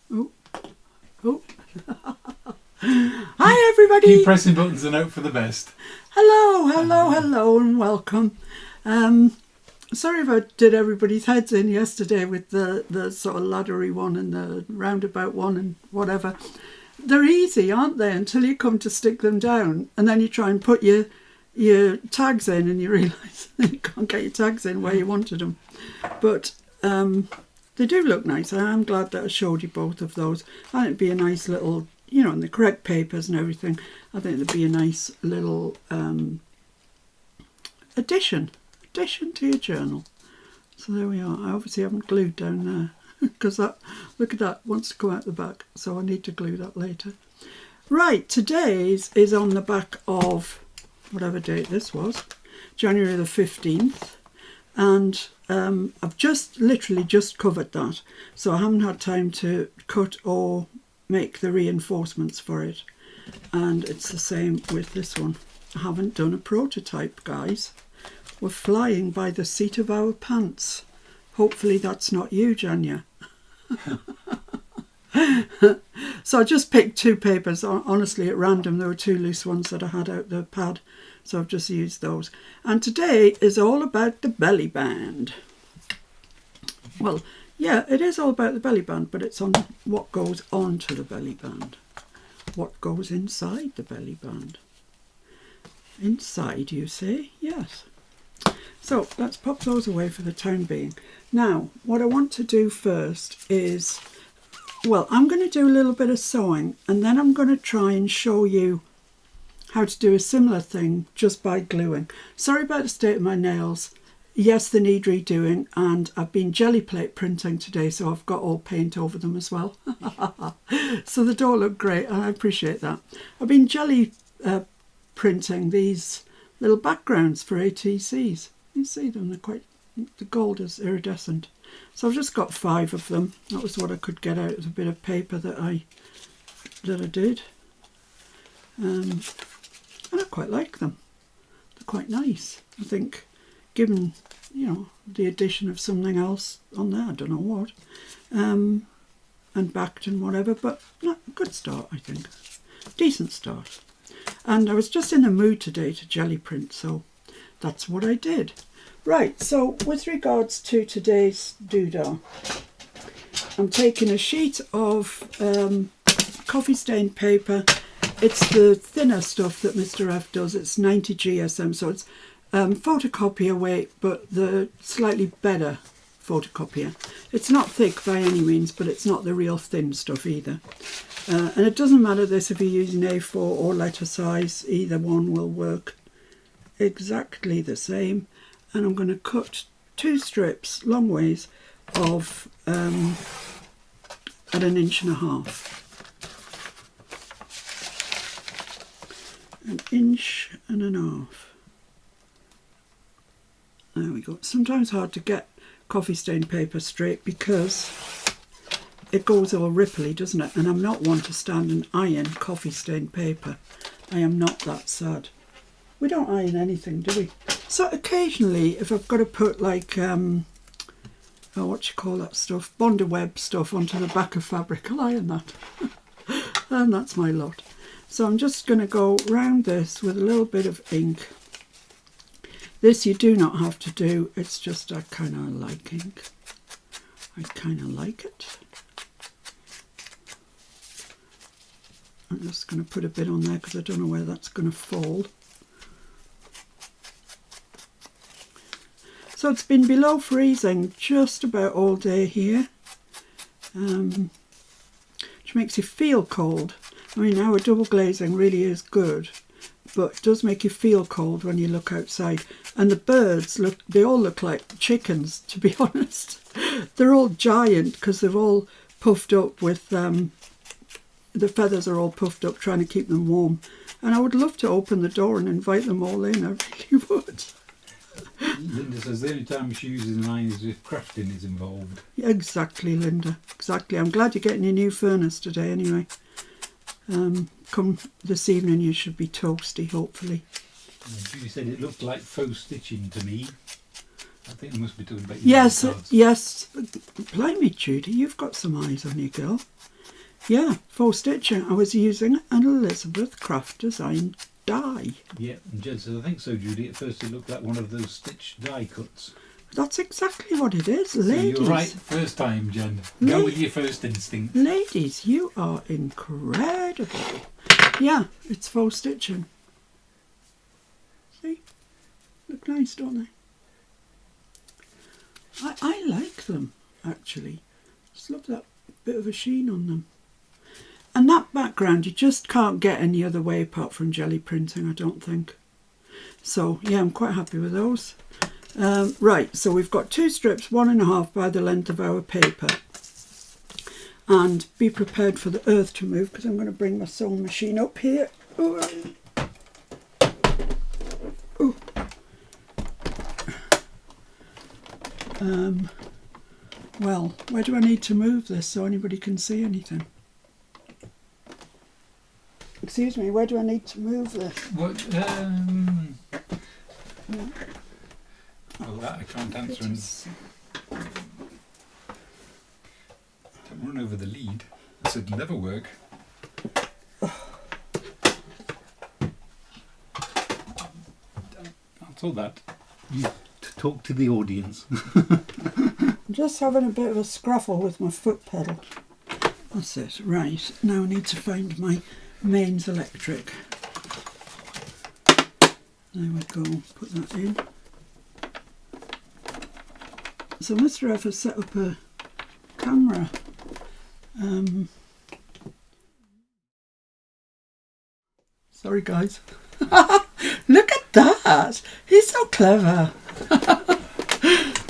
Oh, oh. Hi everybody! Keep pressing buttons and hope for the best. Hello and welcome. Sorry if I did everybody's heads in yesterday with the sort of laddery one and the roundabout one and whatever. They're easy, aren't they, until you come to stick them down and then you try and put your tags in and you realise you can't get your tags in where you wanted them. But they do look nice. I am glad that I showed you both of those. I think it'd be a nice little, you know, in the correct papers and everything. I think it'd be a nice little addition to your journal. So there we are. I obviously haven't glued down there because that, look at that, wants to come out the back. So I need to glue that later. Right, today's is on the back of whatever date this was, January the 15th. And I've literally just covered that. So I haven't had time to cut or make the reinforcements for it. And it's the same with this one. I haven't done a prototype, guys. We're flying by the seat of our pants. Hopefully that's not you, Janya. So I just picked two papers, honestly, at random. There were two loose ones that I had out the pad. So I've just used those. And today is all about the belly band. Well, yeah, it is all about the belly band, but it's on what goes onto the belly band. What goes inside the belly band. Inside, you say? Yes. So let's pop those away for the time being. Now, what I want to do first is, well, I'm going to do a little bit of sewing and then I'm going to try and show you how to do a similar thing just by gluing. Sorry about the state of my nails. Yes, they need redoing, and I've been jelly plate printing today, so I've got all paint over them as well. So they don't look great, and I appreciate that. I've been jelly printing these little backgrounds for ATCs. You see them, they're quite, the gold is iridescent. So I've just got 5 of them. That was what I could get out of a bit of paper that I did. And I quite like them. They're quite nice. I think, given, you know, the addition of something else on there, I don't know what, and backed and whatever, but no, good start, I think. Decent start. And I was just in the mood today to jelly print, so that's what I did. Right, so with regards to today's doodah, I'm taking a sheet of coffee stained paper. It's the thinner stuff that Mr. F does. It's 90 GSM, so it's photocopier weight, but the slightly better photocopier. It's not thick by any means, but it's not the real thin stuff either. And it doesn't matter this if you're using A4 or letter size, either one will work exactly the same. And I'm going to cut 2 strips, long ways, of at 1.5 inches. 1.5 inches. There we go. Sometimes hard to get coffee stained paper straight because it goes all ripply, doesn't it? And I'm not one to stand and iron coffee stained paper. I am not that sad. We don't iron anything, do we? So occasionally, if I've got to put like, what you call that stuff, Bonder web stuff onto the back of fabric, I'll iron that. And that's my lot. So I'm just going to go round this with a little bit of ink. This you do not have to do, it's just I kind of like ink. I kind of like it. I'm just going to put a bit on there because I don't know where that's going to fall. So it's been below freezing just about all day here, which makes you feel cold. I mean, our double glazing really is good, but it does make you feel cold when you look outside. And the birds, they all look like chickens, to be honest. They're all giant because they're all puffed up with, the feathers are all puffed up trying to keep them warm. And I would love to open the door and invite them all in, I really would. Linda says the only time she uses an iron is if crafting is involved. Yeah, exactly, Linda. Exactly. I'm glad you're getting your new furnace today anyway. Come this evening you should be toasty, hopefully. Judy said it looked like faux stitching to me. I think I must be talking about your Yes, cards. yes. Blimey, Judy, you've got some eyes on you, girl. Yeah, faux stitching. I was using an Elizabeth Craft Design die. Yeah, and Jen says, I think so, Judy. At first it looked like one of those stitch die cuts. That's exactly what it is, So ladies. you're right first time, Jen. Go with your first instinct. Ladies, you are incredible. Yeah, it's faux stitching. See? Look nice, don't they? I like them, actually. Just love that bit of a sheen on them. And that background, you just can't get any other way apart from jelly printing, I don't think. So, yeah, I'm quite happy with those. Right, so we've got 2 strips, 1.5 by the length of our paper. And be prepared for the earth to move, because I'm going to bring my sewing machine up here. Ooh. Ooh. Well, where do I need to move this so anybody can see anything? Excuse me, where do I need to move this? What? Well, that I can't answer. And don't run over the lead. This would never work. I'll tell that. You talk to the audience. I'm just having a bit of a scruffle with my foot pedal. That's it. Right, now I need to find my mains electric. There we go, put that in. So Mr. F has set up a camera. Sorry guys. Look at that! He's so clever.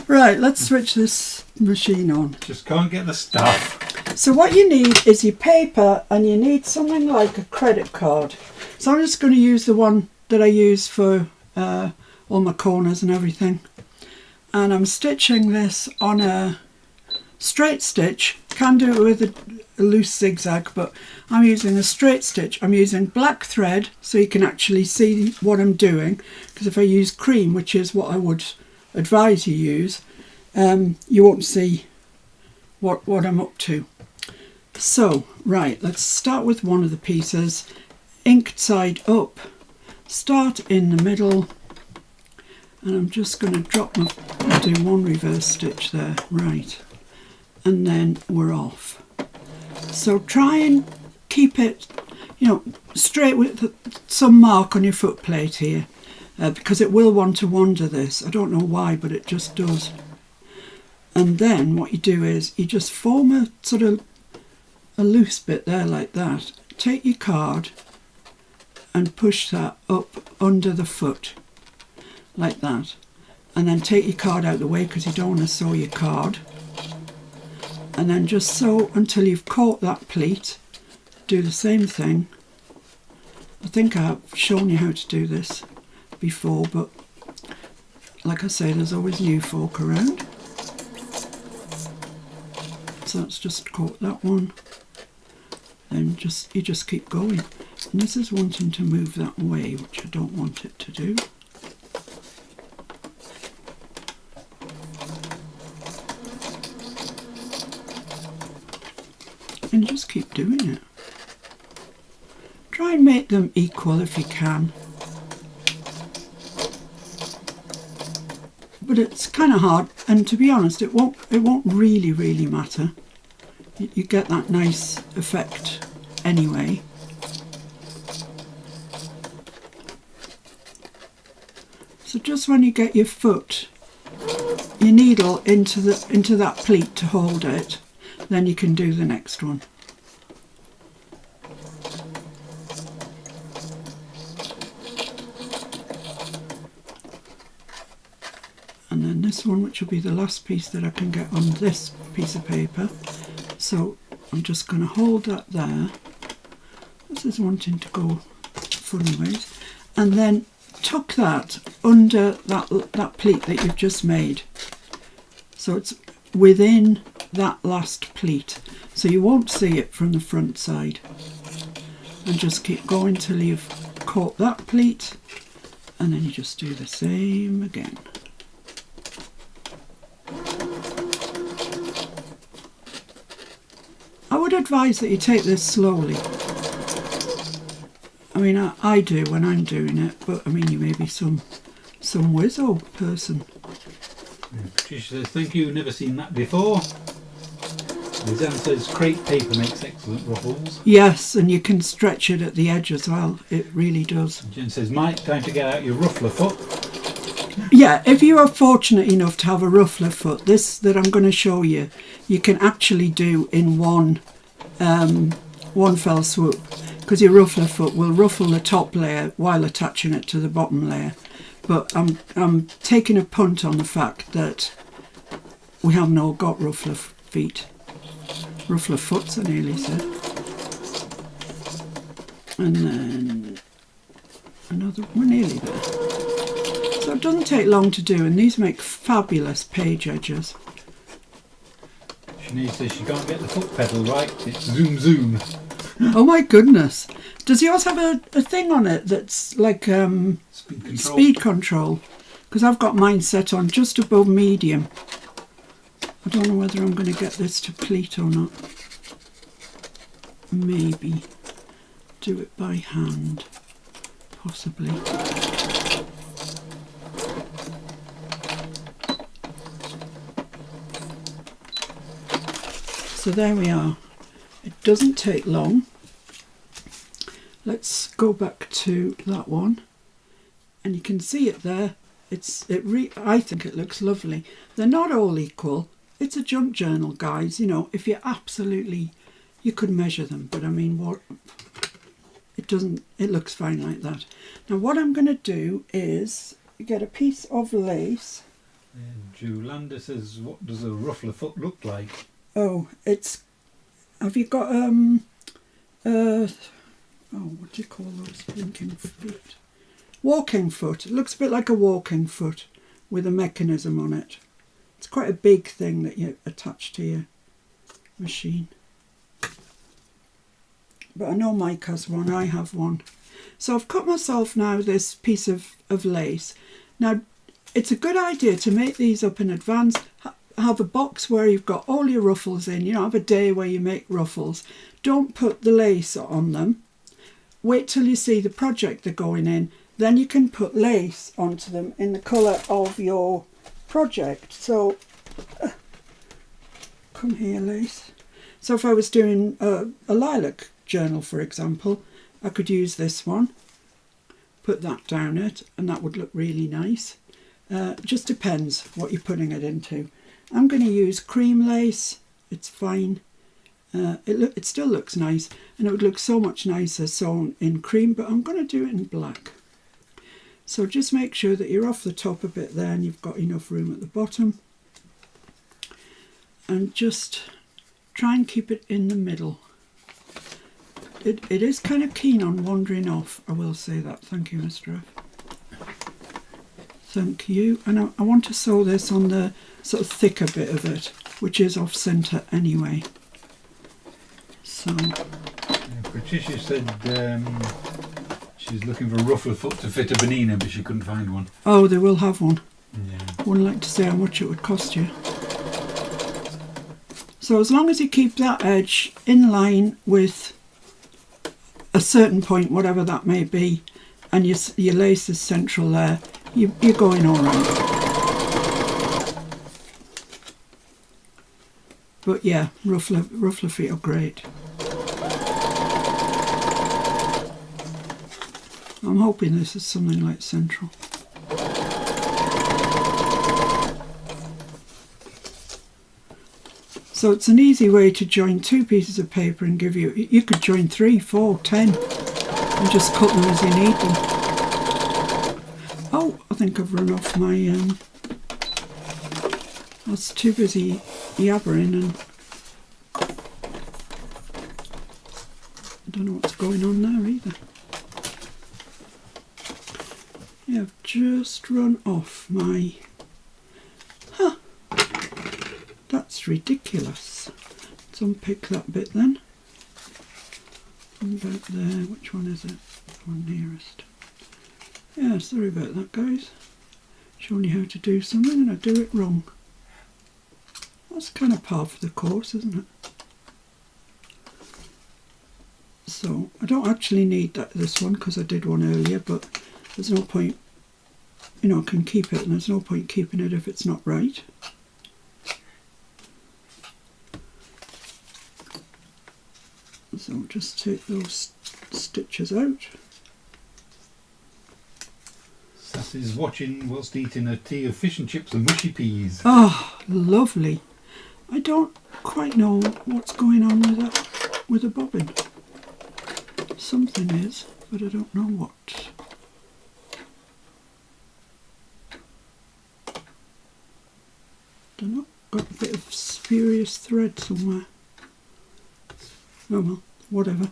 Right, let's switch this machine on. Just can't get the stuff. So what you need is your paper, and you need something like a credit card. So I'm just going to use the one that I use for all my corners and everything. And I'm stitching this on a straight stitch. Can do it with a loose zigzag, but I'm using a straight stitch. I'm using black thread so you can actually see what I'm doing, because if I use cream, which is what I would advise you use, you won't see what I'm up to. So, right, let's start with one of the pieces, inked side up, start in the middle, and I'm just going to drop my, do one reverse stitch there, right, and then we're off. So try and keep it, you know, straight with some mark on your foot plate here, because it will want to wander this. I don't know why, but it just does. And then what you do is you just form a sort of a loose bit there like that. Take your card and push that up under the foot like that, and then take your card out of the way because you don't want to sew your card, and then just sew until you've caught that pleat. Do the same thing. I think I've shown you how to do this before, but like I say, there's always new folk around. So let's just caught that one, then you just keep going. And this is wanting to move that way, which I don't want it to do. And just keep doing it. Try and make them equal if you can. But it's kind of hard, and to be honest, it won't really matter. You get that nice effect anyway. So just when you get your needle into that pleat to hold it, then you can do the next one. And then this one, which will be the last piece that I can get on this piece of paper. So I'm just going to hold that there. This is wanting to go funny ways. And then tuck that under that pleat that you've just made. So it's within that last pleat. So you won't see it from the front side. And just keep going till you've caught that pleat. And then you just do the same again. I would advise that you take this slowly. I mean, I do when I'm doing it, but I mean, you may be some wizzo person. Patricia says, thank you, never seen that before. Lisanne says, crepe paper makes excellent ruffles. Yes, and you can stretch it at the edge as well. It really does. Jen says, Mike, time to get out your ruffler foot. Yeah, if you are fortunate enough to have a ruffler foot, this that I'm going to show you, you can actually do in one fell swoop, because your ruffler foot will ruffle the top layer while attaching it to the bottom layer. But I'm taking a punt on the fact that we haven't all got ruffler feet. Ruffler foots, I nearly said. And then another, we're nearly there. So it doesn't take long to do, and these make fabulous page edges. Sinead says she can't get the foot pedal right, it's zoom zoom. Oh my goodness. Does yours have a thing on it that's like speed control? Because I've got mine set on just above medium. I don't know whether I'm going to get this to pleat or not. Maybe do it by hand, possibly. So there we are. It doesn't take long. Let's go back to that one, and you can see it there. I think it looks lovely. They're not all equal. It's a junk journal, guys. You know, if you absolutely, you could measure them, but I mean, what? It doesn't. It looks fine like that. Now, what I'm going to do is get a piece of lace. Julanda says, "What does a ruffler foot look like?" Oh, it's. Have you got what do you call those blinking feet? Walking foot. It looks a bit like a walking foot with a mechanism on it. It's quite a big thing that you attach to your machine. But I know Mike has one, I have one. So I've cut myself now this piece of lace. Now, it's a good idea to make these up in advance. Have a box where you've got all your ruffles in. You know, have a day where you make ruffles. Don't put the lace on them. Wait till you see the project they're going in. Then you can put lace onto them in the colour of your project. So, come here, lace. So if I was doing a lilac journal, for example, I could use this one, put that down it, and that would look really nice. Just depends what you're putting it into. I'm going to use cream lace. It's fine. It still looks nice, and it would look so much nicer sewn in cream, but I'm going to do it in black. So just make sure that you're off the top a bit there and you've got enough room at the bottom. And just try and keep it in the middle. It is kind of keen on wandering off, I will say that. Thank you, Mr. F. Thank you. And I want to sew this on the sort of thicker bit of it, which is off centre anyway. So. Patricia said she's looking for a ruffler foot to fit a banana, but she couldn't find one. Oh, they will have one. Yeah. I wouldn't like to say how much it would cost you. So as long as you keep that edge in line with a certain point, whatever that may be, and your lace is central there, you're going all right. But yeah, ruffler feet are great. I'm hoping this is something like central. So it's an easy way to join two pieces of paper and give you could join 3, 4, 10 and just cut them as you need them. Oh, I think I've run off my, I was too busy yabbering and I don't know what's going on there either. Yeah, I've just run off my... That's ridiculous. Let's unpick that bit then. One back there. Which one is it? The one nearest. Yeah, sorry about that, guys. Showing you how to do something and I do it wrong. That's kind of par for the course, isn't it? So I don't actually need this one because I did one earlier, but there's no point, you know, I can keep it and there's no point keeping it if it's not right. So just take those stitches out. Sassy's watching whilst eating a tea of fish and chips and mushy peas. Oh, lovely. I don't quite know what's going on with that, with the bobbin. Something is, but I don't know what. Don't know, got a bit of spurious thread somewhere. Oh well, whatever.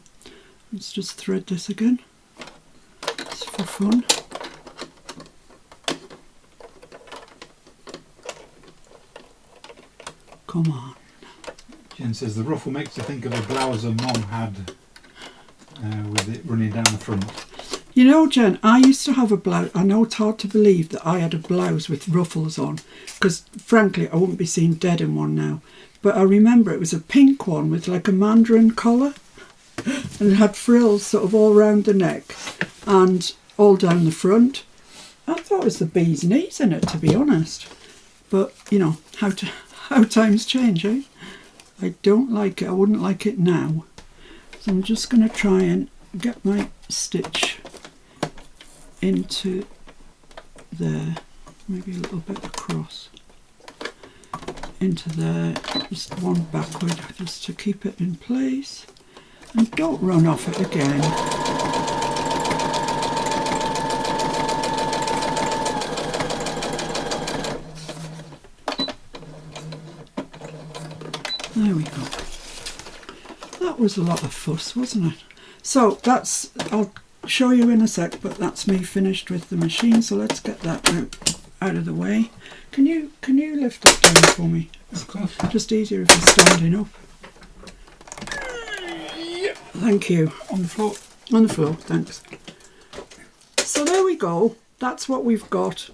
Let's just thread this again. It's for fun. Come on. Jen says the ruffle makes her think of a blouse her mum had with it running down the front. You know, Jen, I used to have a blouse. I know it's hard to believe that I had a blouse with ruffles on, because frankly I wouldn't be seen dead in one now. But I remember it was a pink one with like a mandarin collar, and it had frills sort of all round the neck and all down the front. I thought it was the bee's knees in it, to be honest. But you know how times change, eh? I don't like it. I wouldn't like it now. So I'm just going to try and get my stitch into there, maybe a little bit across, into there, just one backward, just to keep it in place, and don't run off it again. There we go. That was a lot of fuss, wasn't it? So that's, I'll show you in a sec, but that's me finished with the machine. So let's get that out of the way. Can you lift that down for me? Of course. Just easier if you're standing up. Yep. Thank you. On the floor. On the floor, thanks. So there we go. That's what we've got.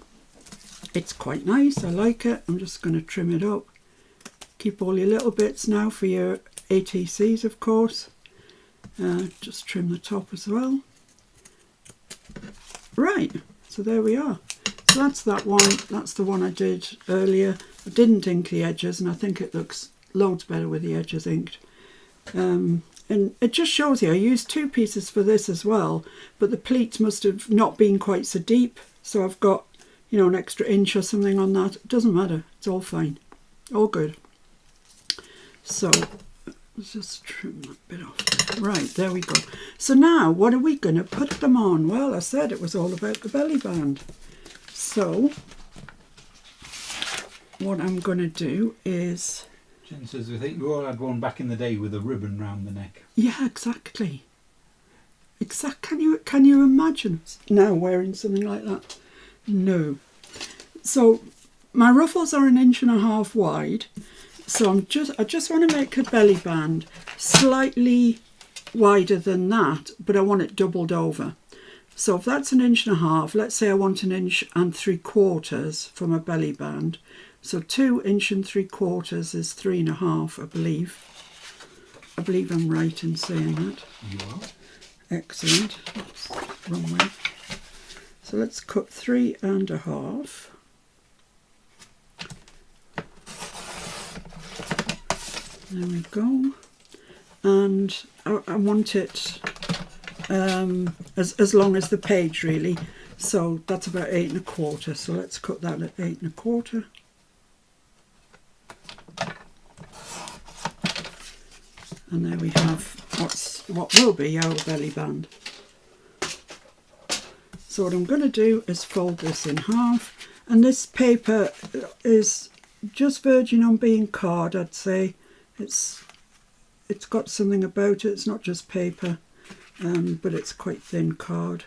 It's quite nice. I like it. I'm just going to trim it up. Keep all your little bits now for your ATCs, of course. Just trim the top as well. Right, so there we are. So that's that one. That's the one I did earlier. I didn't ink the edges, and I think it looks loads better with the edges inked. And it just shows you, I used 2 pieces for this as well, but the pleats must have not been quite so deep. So I've got, you know, an extra inch or something on that. It doesn't matter. It's all fine. All good. So let's just trim that bit off. Right, there we go. So now what are we going to put them on? Well, I said it was all about the belly band. So what I'm going to do is... Jen says, I think we all had one back in the day with a ribbon round the neck. Yeah, exactly. Can you imagine now wearing something like that? No. So my ruffles are 1.5 inches wide. So I just want to make a belly band slightly wider than that, but I want it doubled over. So if that's 1.5 inches, let's say I want 1.75 inches for my belly band. So 2 3/4 inches is 3.5, I believe. I believe I'm right in saying that. You are. Excellent. That's the wrong way. So let's cut 3.5. There we go. And I want it as long as the page, really. So that's about 8.25. So let's cut that at 8.25. And there we have what will be our belly band. So what I'm going to do is fold this in half, and this paper is just verging on being card, I'd say. It's got something about it. It's not just paper, but it's quite thin card,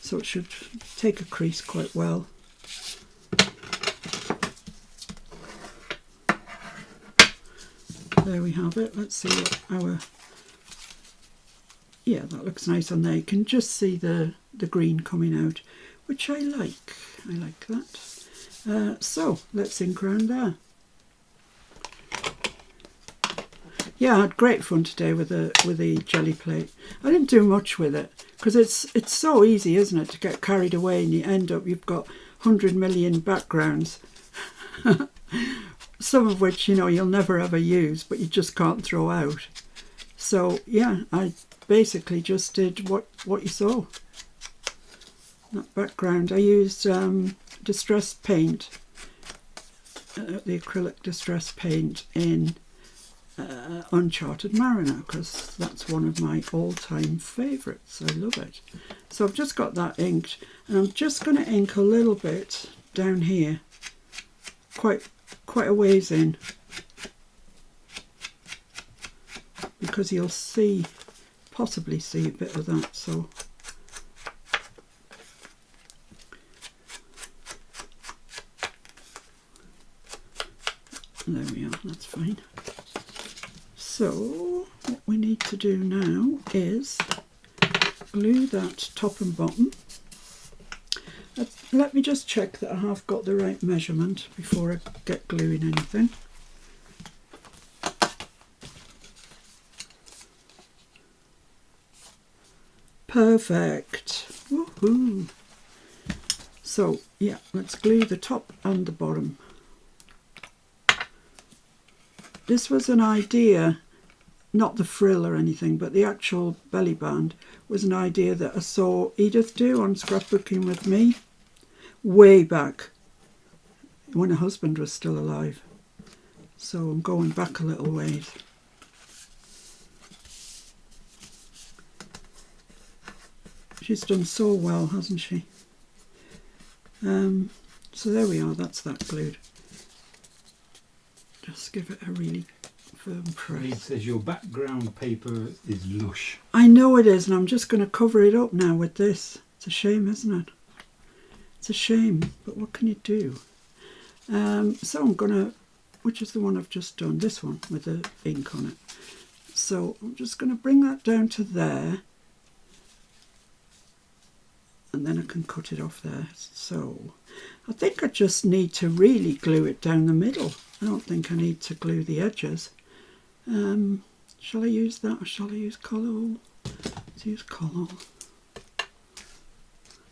so it should take a crease quite well. There we have it. Let's see what our... Yeah, that looks nice on there. You can just see the green coming out, which I like. I like that. So let's ink around there. yeah, I had great fun today with the jelly plate. I didn't do much with it because it's so easy, isn't it, to get carried away and you end up you've got 100 million backgrounds, some of which you'll never ever use, but you just can't throw out. So yeah, I basically just did what you saw. That background, I used distress paint, the acrylic distress paint in Uncharted Mariner, because that's one of my all-time favourites. I love it. So I've just got that inked, and I'm just going to ink a little bit down here, quite a ways in, because you'll possibly see a bit of that. So there we are, that's fine. So what we need to do now is glue that top and bottom. Let me just check that I have got the right measurement before I get gluing anything. Perfect. Woohoo! So yeah, let's glue the top and the bottom. This was an idea, not the frill or anything, but the actual belly band was an idea that I saw Edith do on Scrapbooking with Me way back when her husband was still alive. So I'm going back a little ways. She's done so well, hasn't she? So there we are, that's that glued. Just give it a really firm press. It says your background paper is lush. I know it is, and I'm just going to cover it up now with this. It's a shame, isn't it? It's a shame, but what can you do? So I'm going to, which is the one I've just done, this one with the ink on it. So I'm just going to bring that down to there, and then I can cut it off there. So I think I just need to really glue it down the middle. I don't think I need to glue the edges. Shall I use that or shall I use colour? Let's use colour.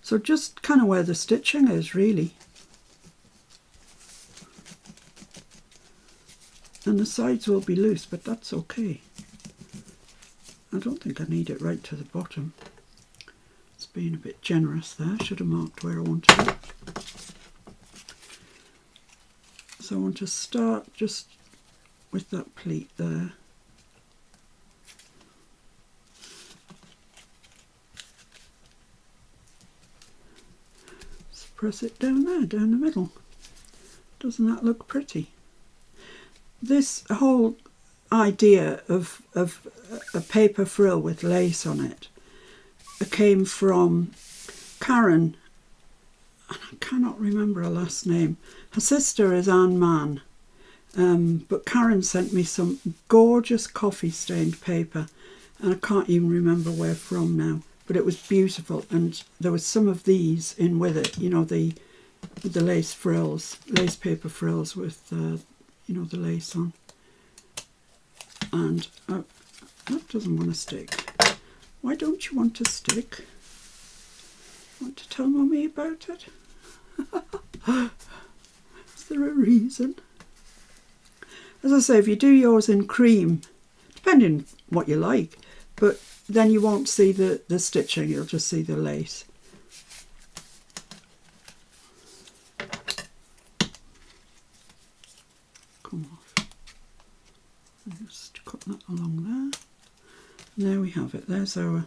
So just kind of where the stitching is, really. And the sides will be loose, but that's okay. I don't think I need it right to the bottom. It's being a bit generous there. Should have marked where I wanted it. So I want to start just with that pleat there. Just press it down there, down the middle. Doesn't that look pretty? This whole idea of a paper frill with lace on it came from Karen, and I cannot remember her last name. Her sister is Anne Mann, but Karen sent me some gorgeous coffee stained paper, and I can't even remember where from now, but it was beautiful, and there was some of these in with it, the lace frills, lace paper frills with the lace on, and that doesn't want to stick. Why don't you want to stick? Want to tell Mummy about it? Is there a reason? As I say, if you do yours in cream, depending what you like, but then you won't see the stitching, you'll just see the lace. Come off. I'll just cut that along there. And there we have it. There's our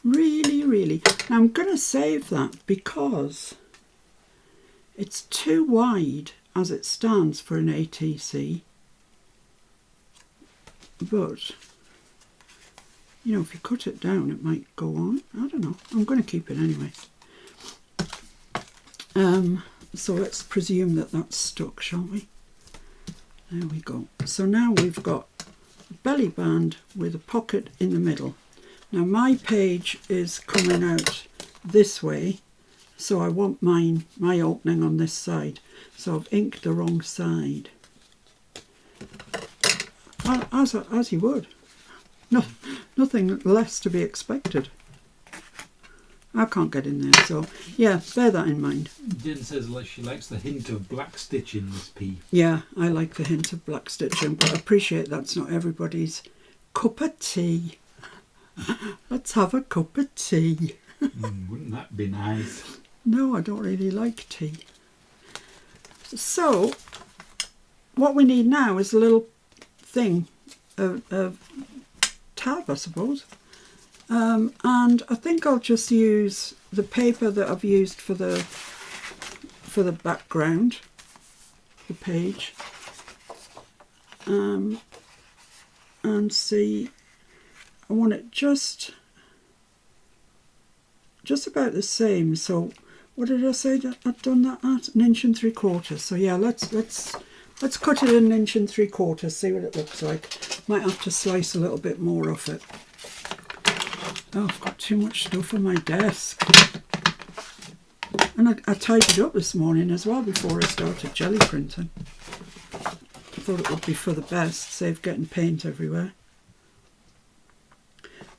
really. Now I'm going to save that because it's too wide as it stands for an ATC. But, if you cut it down, it might go on. I don't know. I'm going to keep it anyway. So let's presume that that's stuck, shall we? There we go. So now we've got a belly band with a pocket in the middle. Now my page is coming out this way, so I want my opening on this side. So I've inked the wrong side. as you would. No, nothing less to be expected. I can't get in there, so yeah, bear that in mind. Jen says she likes the hint of black stitch in this pea. Yeah, I like the hint of black stitching, but I appreciate that's not everybody's cup of tea. Let's have a cup of tea. Wouldn't that be nice? No, I don't really like tea. So, what we need now is a little thing, a tab, I suppose. And I think I'll just use the paper that I've used for the background, the page, and see. I want it just about the same. So, what did I say that I'd done that at? 1 3/4. So yeah, let's cut it 1 3/4. See what it looks like. Might have to slice a little bit more off it. Oh, I've got too much stuff on my desk. And I tidied up this morning as well before I started jelly printing. I thought it would be for the best, save getting paint everywhere.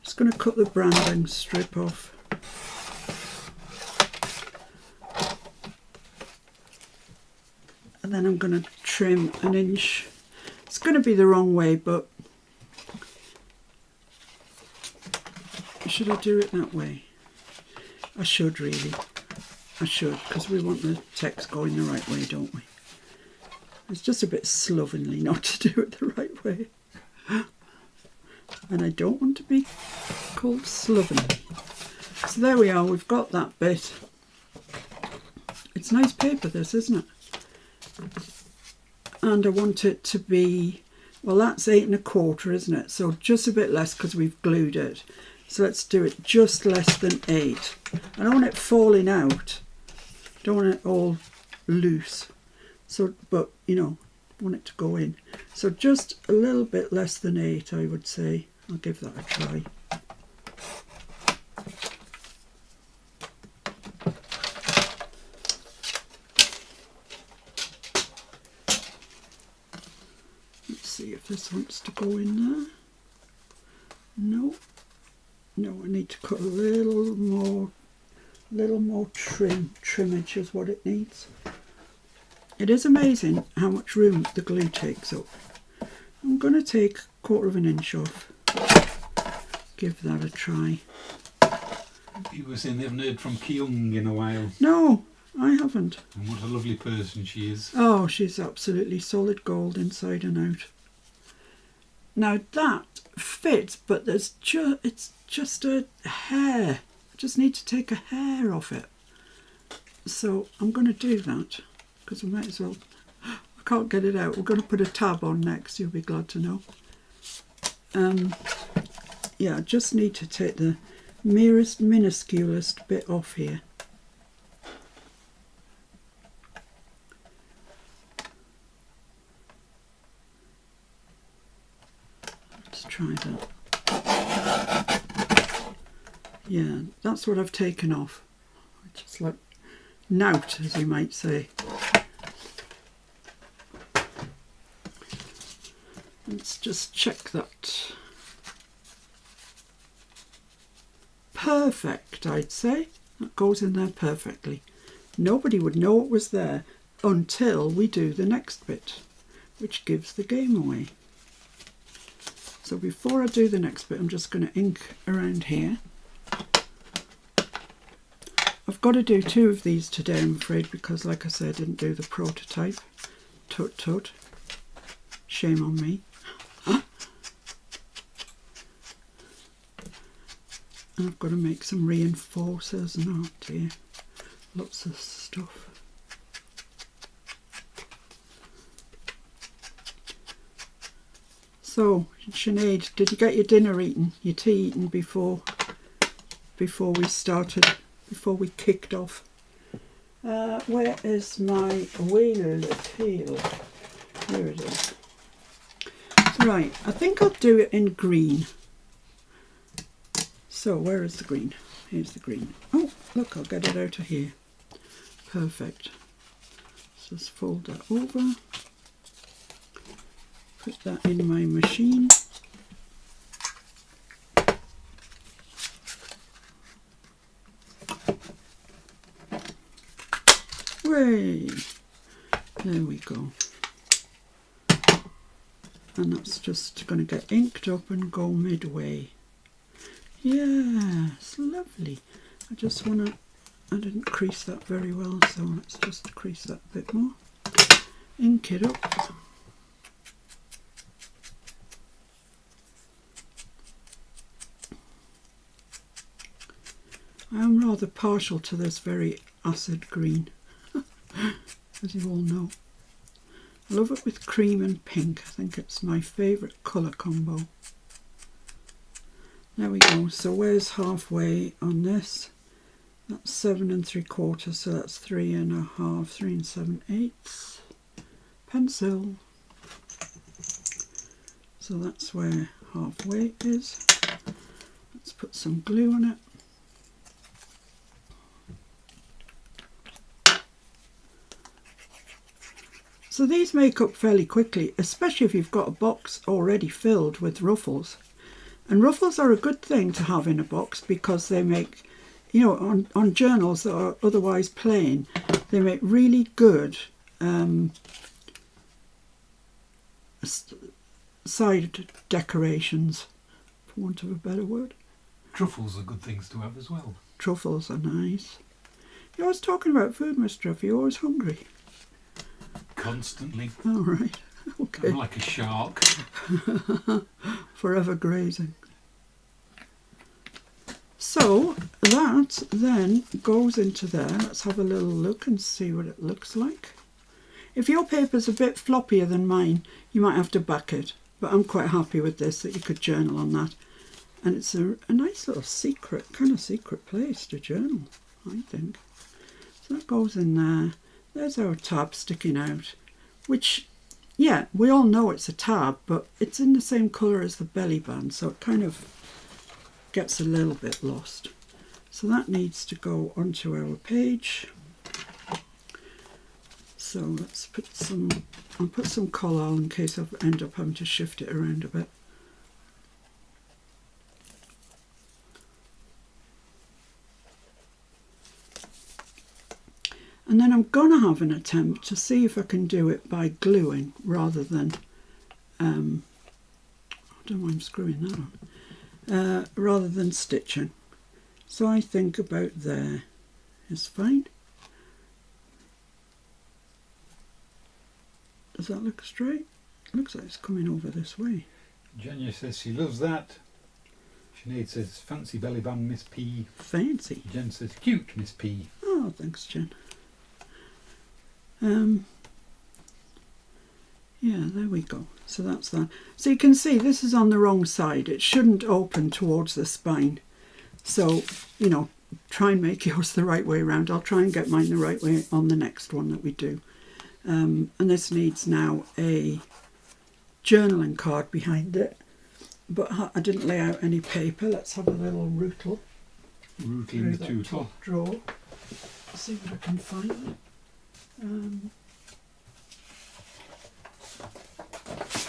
Just going to cut the branding strip off. And then I'm going to trim 1 inch. It's going to be the wrong way, but should I do it that way? I should really. I should, because we want the text going the right way, don't we? It's just a bit slovenly not to do it the right way. And I don't want to be called slovenly. So there we are, we've got that bit. It's nice paper this, isn't it? And I want it to be, well, that's 8 1/4, isn't it? So just a bit less because we've glued it. So let's do it just less than 8. I don't want it falling out. Don't want it all loose. So, but you know, want it to go in. So just a little bit less than 8, I would say. I'll give that a try. Let's see if this wants to go in there. No. No, I need to cut a little more trimmage is what it needs. It is amazing how much room the glue takes up. I'm going to take 1/4 inch off. Give that a try. You were saying they haven't heard from Kyung in a while. No, I haven't. And what a lovely person she is. Oh, she's absolutely solid gold inside and out. Now that fits, but it's just a hair. I just need to take a hair off it. So I'm going to do that because we might as well. I can't get it out. We're going to put a tab on next. You'll be glad to know. Yeah, I just need to take the minusculest bit off here. Let's try that. Yeah, that's what I've taken off. Just like knout, as you might say. Let's just check that. Perfect, I'd say. That goes in there perfectly. Nobody would know it was there until we do the next bit, which gives the game away. So before I do the next bit, I'm just going to ink around here. I've got to do 2 of these today, I'm afraid, because like I said, I didn't do the prototype. Tut tut. Shame on me. And I've got to make some reinforcers and oh dear, lots of stuff. So, Sinead, did you get your dinner eaten, your tea eaten before we started, before we kicked off? Where is my wheel? Here it is. Right, I think I'll do it in green. So where is the green? Here's the green. Oh, look, I'll get it out of here. Perfect. Let's just fold that over. put that in my machine. Way, there we go. And that's just going to get inked up and go midway. Yes, lovely. I just want to, I didn't crease that very well, so let's just crease that a bit more. Ink it up. I am rather partial to this very acid green, as you all know. I love it with cream and pink. I think it's my favourite colour combo. There we go. So where's halfway on this? That's 7 3/4, so that's 3 1/2, 3 7/8. Pencil. So that's where halfway is. Let's put some glue on it. So these make up fairly quickly, especially if you've got a box already filled with ruffles. And ruffles are a good thing to have in a box because they make, you know, on journals that are otherwise plain, they make really good side decorations, for want of a better word. Truffles are good things to have as well. Truffles are nice. You're always talking about food, Mr. F. You're always hungry. Constantly. All right. Okay. I'm like a shark. Forever grazing. So that then goes into there. Let's have a little look and see what it looks like. If your paper's a bit floppier than mine, you might have to back it. But I'm quite happy with this, that you could journal on that. And it's a nice little secret, kind of secret place to journal, I think. So that goes in there. There's our tab sticking out, which, yeah, we all know it's a tab, but it's in the same colour as the belly band, so it kind of gets a little bit lost. So that needs to go onto our page. So let's put some, I'll put some collal in case I end up having to shift it around a bit. And then I'm going to have an attempt to see if I can do it by gluing rather than, I don't know why I'm screwing that on, rather than stitching. So I think about there is fine. Does that look straight? It looks like it's coming over this way. Janya says she loves that. Sinead says fancy belly band, Miss P. Fancy. Jen says cute, Miss P. Oh, thanks, Jen. Yeah, there we go. So that's that. So you can see this is on the wrong side. It shouldn't open towards the spine. So, you know, try and make yours the right way around. I'll try and get mine the right way on the next one that we do. And this needs now a journaling card behind it. But I didn't lay out any paper. Let's have a little rootle. Rootling the two top. Drawer. See what I can find.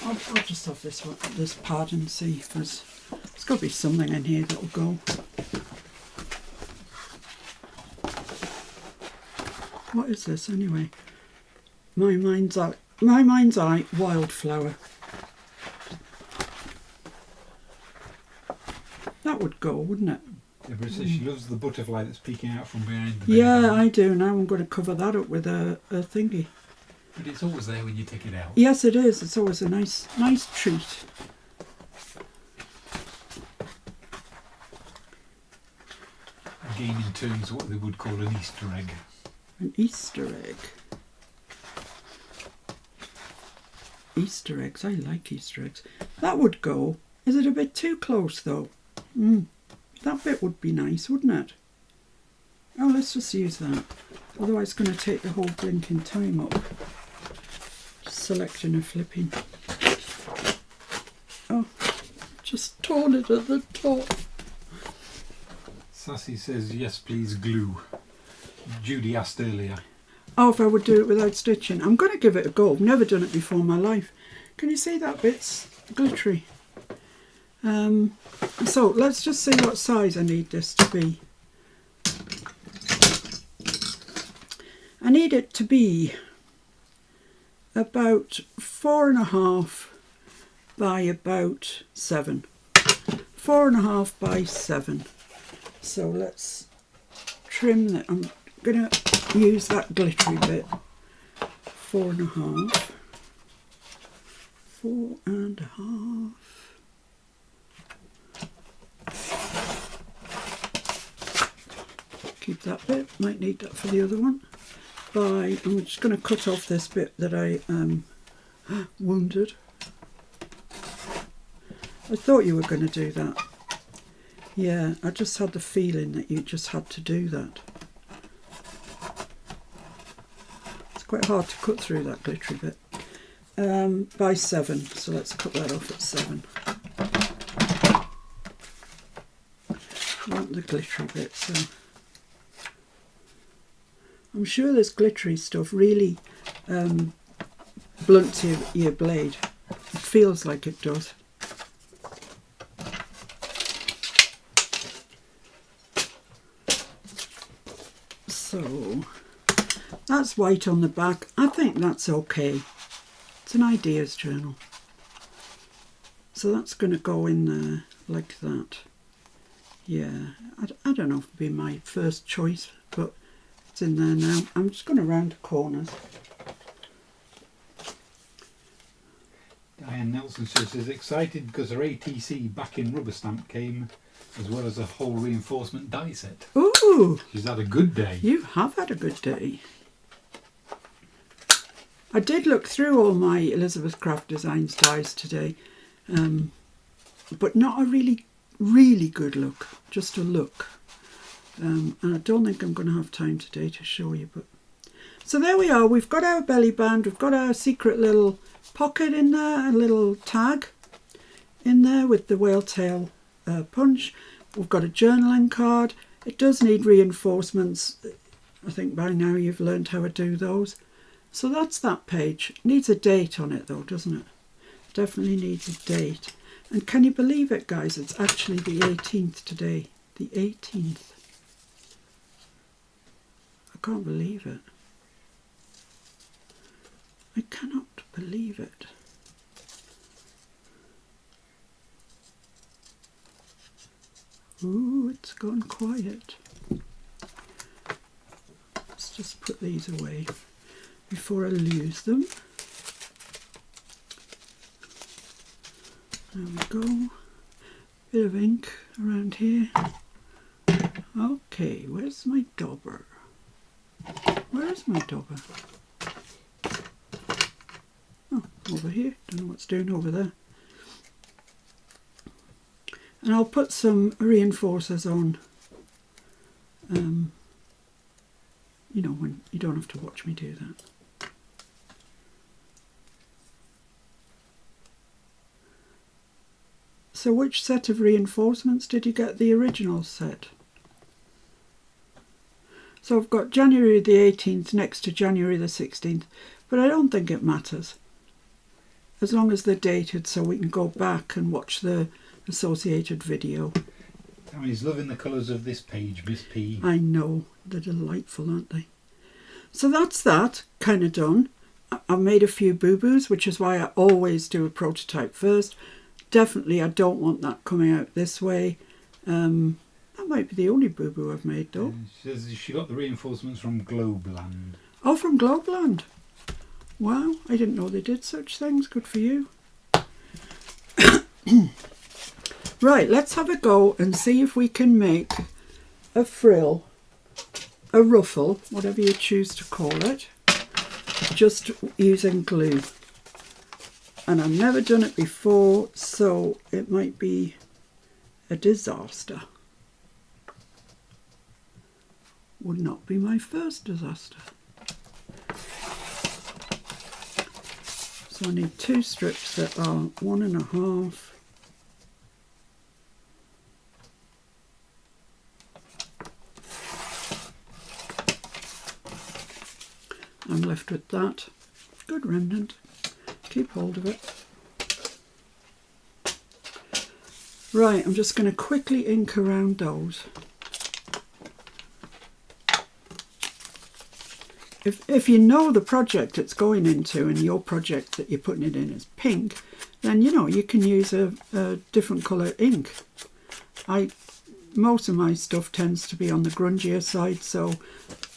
I'll just have this pad and see if there's got to be something in here that'll go. What is this anyway? My mind's eye wildflower. That would go, wouldn't it? Deborah says she loves the butterfly that's peeking out from behind the Yeah, belly band. I do. Now I'm going to cover that up with a thingy. But it's always there when you take it out. Yes, it is. It's always a nice treat. Again, in terms of what they would call an Easter egg. An Easter egg. Easter eggs. I like Easter eggs. That would go. Is it a bit too close though? That bit would be nice, wouldn't it? Oh, let's just use that. Otherwise it's going to take the whole blinking time up. Just selecting and flipping. Oh, just torn it at the top. Sassy says, yes please, glue. Judy asked earlier. Oh, if I would do it without stitching. I'm going to give it a go. I've never done it before in my life. Can you see that bit's glittery? So let's just see what size I need this to be. I need it to be about 4.5 by about 7. 4.5 by 7. So let's trim that. I'm going to use that glittery bit. 4.5. 4.5. Keep that bit. Might need that for the other one. I'm just going to cut off this bit that I wounded. I thought you were going to do that. Yeah, I just had the feeling that you just had to do that. It's quite hard to cut through that glittery bit. By 7, so let's cut that off at 7. I want the glittery bit, so I'm sure this glittery stuff really blunts your blade. It feels like it does. So that's white on the back. I think that's okay. It's an ideas journal. So that's going to go in there like that. Yeah, I don't know if it'd be my first choice, but it's in there now. I'm just going to round the corners. Diane Nelson says excited because her ATC backing rubber stamp came, as well as a whole reinforcement die set. Ooh! She's had a good day. You have had a good day. I did look through all my Elizabeth Craft Designs dies today, but not a really good look, just a look. And I don't think I'm going to have time today to show you. But so there we are. We've got our belly band. We've got our secret little pocket in there, a little tag in there with the whale tail punch. We've got a journaling card. It does need reinforcements. I think by now you've learned how to do those. So that's that page. It needs a date on it though, doesn't it? Definitely needs a date. And can you believe it, guys? It's actually the 18th today. The 18th. I can't believe it. I cannot believe it. Ooh, it's gone quiet. Let's just put these away before I lose them. There we go. Bit of ink around here. Okay, where's my dauber? Where's my dauber? Oh, over here. Don't know what's doing over there. And I'll put some reinforcers on. You know, when you don't have to watch me do that. So which set of reinforcements did you get? The original set. So I've got January the 18th next to January the 16th, but I don't think it matters. As long as they're dated so we can go back and watch the associated video. Tammy's loving the colours of this page, Miss P. I know, they're delightful, aren't they? So that's that, kind of done. I've made a few boo-boos, which is why I always do a prototype first. Definitely I don't want that coming out this way. That might be the only boo-boo I've made though. She says she got the reinforcements from Globeland. Oh, from Globeland. Wow, I didn't know they did such things. Good for you. Right, let's have a go and see if we can make a frill, a ruffle, whatever you choose to call it, just using glue. And I've never done it before, so it might be a disaster. Would not be my first disaster. So I need 2 strips that are 1.5. I'm left with that. Good remnant. Keep hold of it. Right, I'm just going to quickly ink around those. If you know the project it's going into and your project that you're putting it in is pink, then you know you can use a different colour ink. Most of my stuff tends to be on the grungier side, so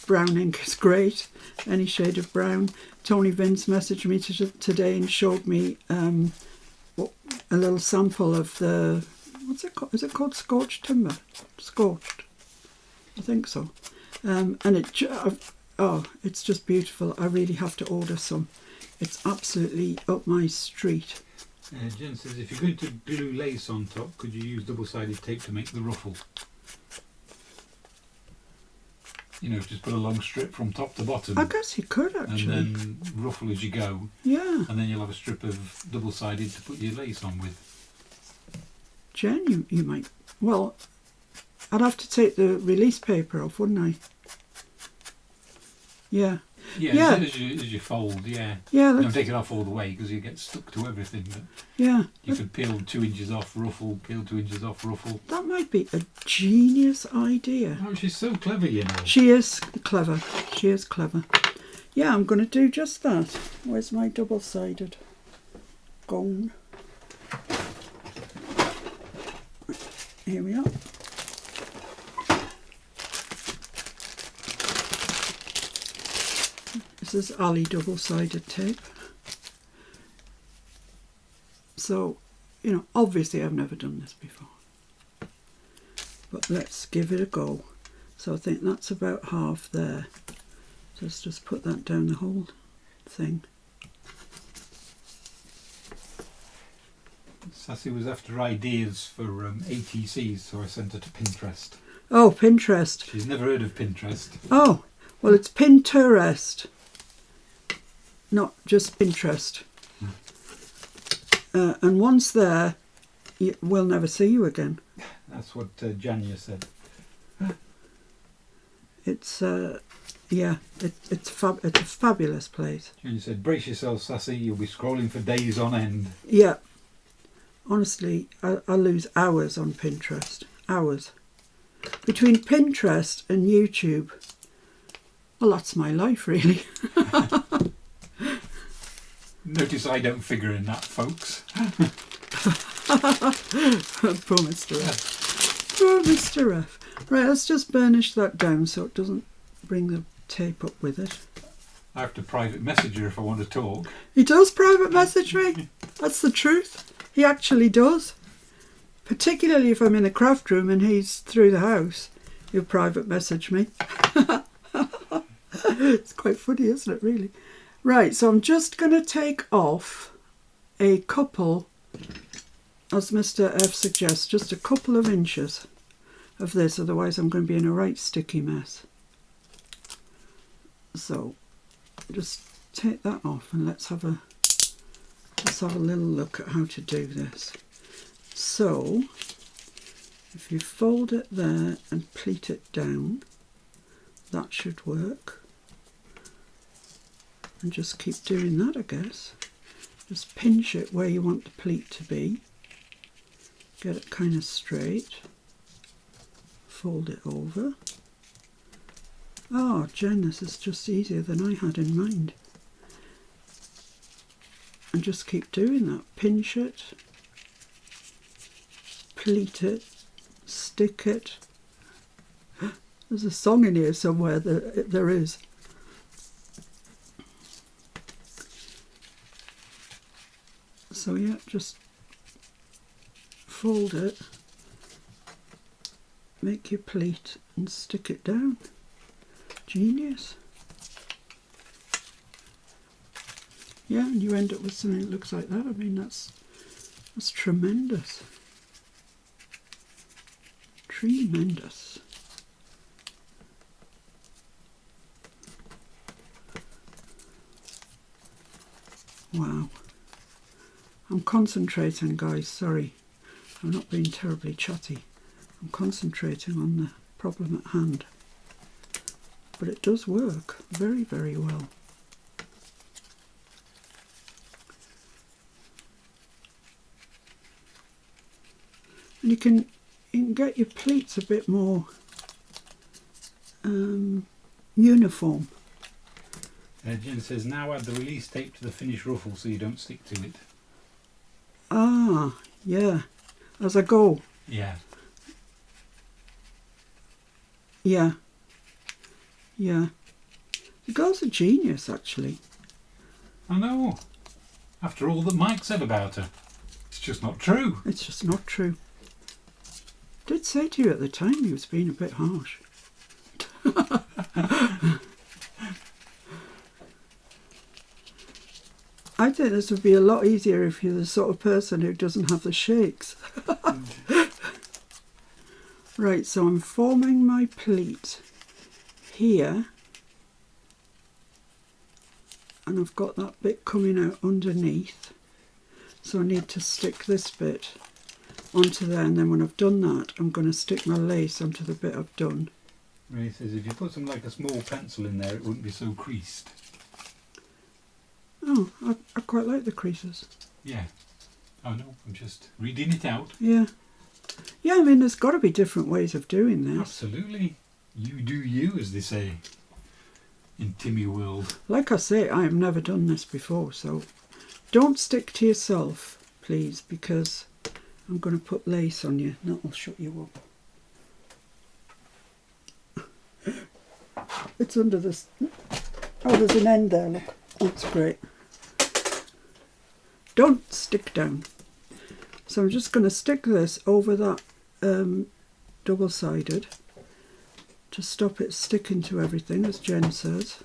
brown ink is great, any shade of brown. Tony Vince messaged me today and showed me a little sample of the, what's it called? Is it called scorched timber? Scorched, I think so. And it's just beautiful. I really have to order some. It's absolutely up my street. Jen says, if you're going to glue lace on top, could you use double-sided tape to make the ruffle? You know, just put a long strip from top to bottom. I guess you could actually. And then ruffle as you go. Yeah. And then you'll have a strip of double-sided to put your lace on with. Jen, you might. Well, I'd have to take the release paper off, wouldn't I? Yeah. Yeah. As you fold, yeah. Yeah. Don't take it off all the way because you get stuck to everything. But yeah. You could peel 2 inches off, ruffle, peel 2 inches off, ruffle. That might be a genius idea. Oh, she's so clever, you know. She is clever. She is clever. Yeah, I'm going to do just that. Where's my double-sided? Gone. Here we are. This is Ali double-sided tape. So, you know, obviously I've never done this before. But let's give it a go. So I think that's about half there. So let's just put that down the whole thing. Sassy was after ideas for ATCs, so I sent her to Pinterest. Oh, Pinterest. She's never heard of Pinterest. Oh, well, it's Pinterest, not just Pinterest. And once there, we'll never see you again. That's what Janya said. It's yeah, it's a fabulous place. Janya said, "Brace yourself, Sassy. You'll be scrolling for days on end." Yeah, honestly, I lose hours on Pinterest. Hours between Pinterest and YouTube. Well, that's my life, really. Notice I don't figure in that, folks. Poor Mr. F. Poor Mr. F. Right, let's just burnish that down so it doesn't bring the tape up with it. I have to private message her if I want to talk. He does private message me. That's the truth. He actually does. Particularly if I'm in the craft room and he's through the house. He'll private message me. It's quite funny, isn't it, really? Right, so I'm just going to take off a couple, as Mr. F suggests, just a couple of inches of this, otherwise I'm going to be in a right sticky mess. So just take that off and let's have a little look at how to do this. So if you fold it there and pleat it down, that should work. And just keep doing that, I guess. Just pinch it where you want the pleat to be. Get it kind of straight. Fold it over. Oh, Jen, this is just easier than I had in mind. And just keep doing that. Pinch it. Pleat it. Stick it. There's a song in here somewhere, there is. So yeah, just fold it, make your pleat and stick it down. Genius. Yeah, and you end up with something that looks like that. I mean, that's tremendous. Tremendous. Wow. I'm concentrating, guys, sorry. I'm not being terribly chatty. I'm concentrating on the problem at hand. But it does work very, very well. And you can get your pleats a bit more uniform. Jen says, now add the release tape to the finished ruffle so you don't stick to it. Ah, yeah. As I go. Yeah. Yeah. Yeah. The girl's a genius, actually. I know. After all that Mike said about her. It's just not true. It's just not true. I did say to you at the time he was being a bit harsh. I think this would be a lot easier if you're the sort of person who doesn't have the shakes. Right, so I'm forming my pleat here. And I've got that bit coming out underneath. So I need to stick this bit onto there, and then when I've done that, I'm going to stick my lace onto the bit I've done. Ray says, if you put something like a small pencil in there, it wouldn't be so creased. Oh, I quite like the creases. Yeah. Oh no, I'm just reading it out. Yeah. Yeah, I mean, there's got to be different ways of doing this. Absolutely. You do you, as they say in Timmy world. Like I say, I have never done this before, so don't stick to yourself, please, because I'm going to put lace on you. That'll shut you up. It's under this. Oh, there's an end there, look. That's great. Don't stick down. So I'm just going to stick this over that double-sided to stop it sticking to everything, as Jen says.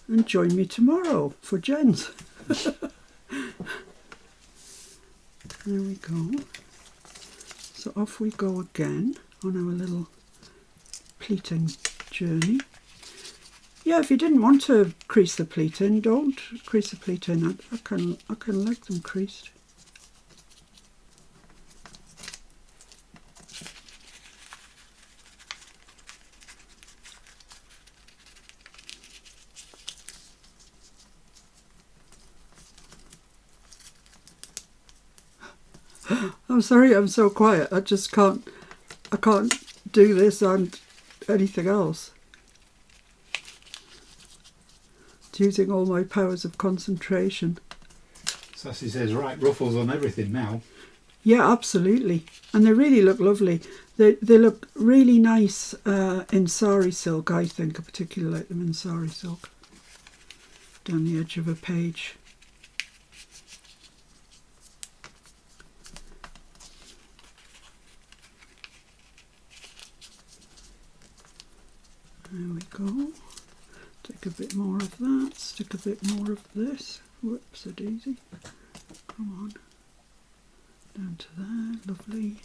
And join me tomorrow for Jen's. There we go. So off we go again on our little pleating journey. Yeah, if you didn't want to crease the pleat in, don't crease the pleat in. I can like them creased. I'm sorry I'm so quiet. I can't do this and anything else. It's using all my powers of concentration. Sassy says, right, ruffles on everything now. Yeah, absolutely. And they really look lovely. They look really nice in sari silk, I think. I particularly like them in sari silk. Down the edge of a page. There we go. Take a bit more of that, stick a bit more of this. Whoops, a daisy. Come on. Down to there, lovely.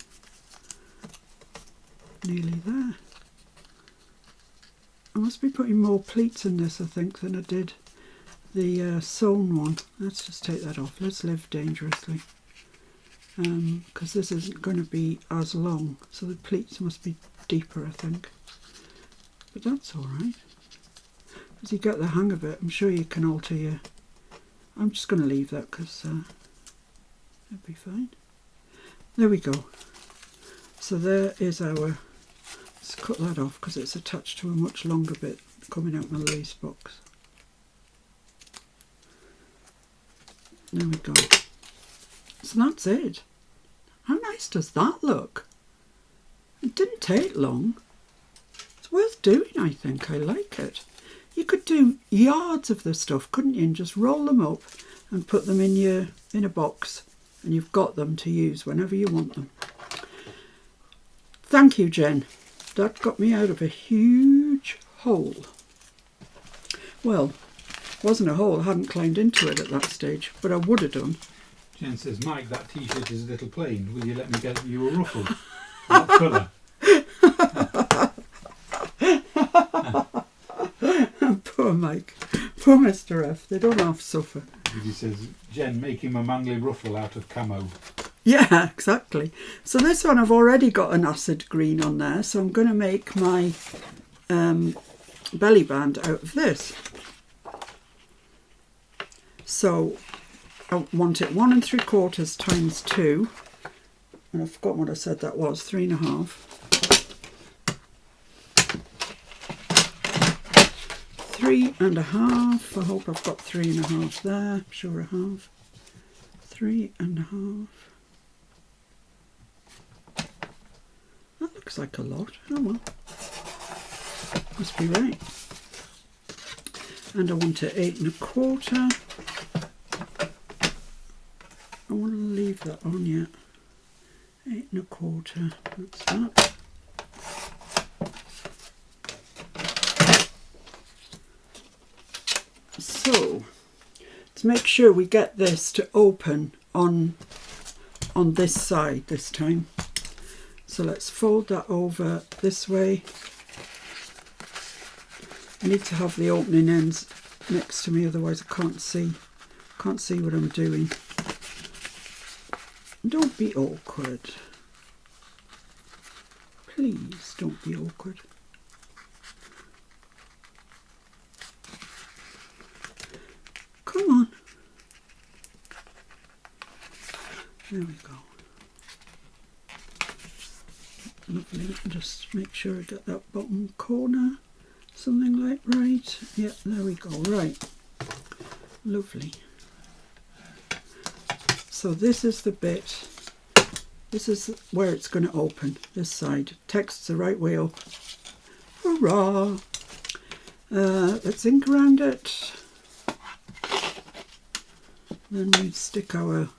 Nearly there. I must be putting more pleats in this, I think, than I did the sewn one. Let's just take that off. Let's live dangerously. Because this isn't going to be as long, so the pleats must be deeper, I think. But that's alright. As you get the hang of it, I'm sure you can alter your... I'm just going to leave that because it'll be fine. There we go. So there is our... Let's cut that off because it's attached to a much longer bit coming out my lace box. There we go. So that's it. How nice does that look? It didn't take long. It's worth doing, I think. I like it. You could do yards of this stuff, couldn't you? And just roll them up and put them in a box, and you've got them to use whenever you want them. Thank you, Jen. That got me out of a huge hole. Well, wasn't a hole. I hadn't climbed into it at that stage, but I would have done. Jen says, Mike, that t-shirt is a little plain. Will you let me get you a ruffle? What colour? Poor Mike. Poor Mr. F. They don't half suffer. He says, Jen, make him a manly ruffle out of camo. Yeah, exactly. So this one I've already got an acid green on there, so I'm going to make my belly band out of this. So I want it 1 3/4 times 2 and I've forgotten what I said that was, 3.5. 3.5. I hope I've got 3.5 there. I'm sure I have. 3.5. That looks like a lot. Oh well. Must be right. And I want it 8.25. I want to leave that on yet. 8.25. That's that. So, to make sure we get this to open on this side this time. So let's fold that over this way. I need to have the opening ends next to me, otherwise I can't see what I'm doing. Don't be awkward. Please don't be awkward. Come on. There we go. Lovely. Just make sure I get that bottom corner. Something like right. Yeah, there we go. Right. Lovely. So this is the bit. This is where it's going to open. This side. Text's the right way up. Hurrah! Let's ink around it. Then we stick our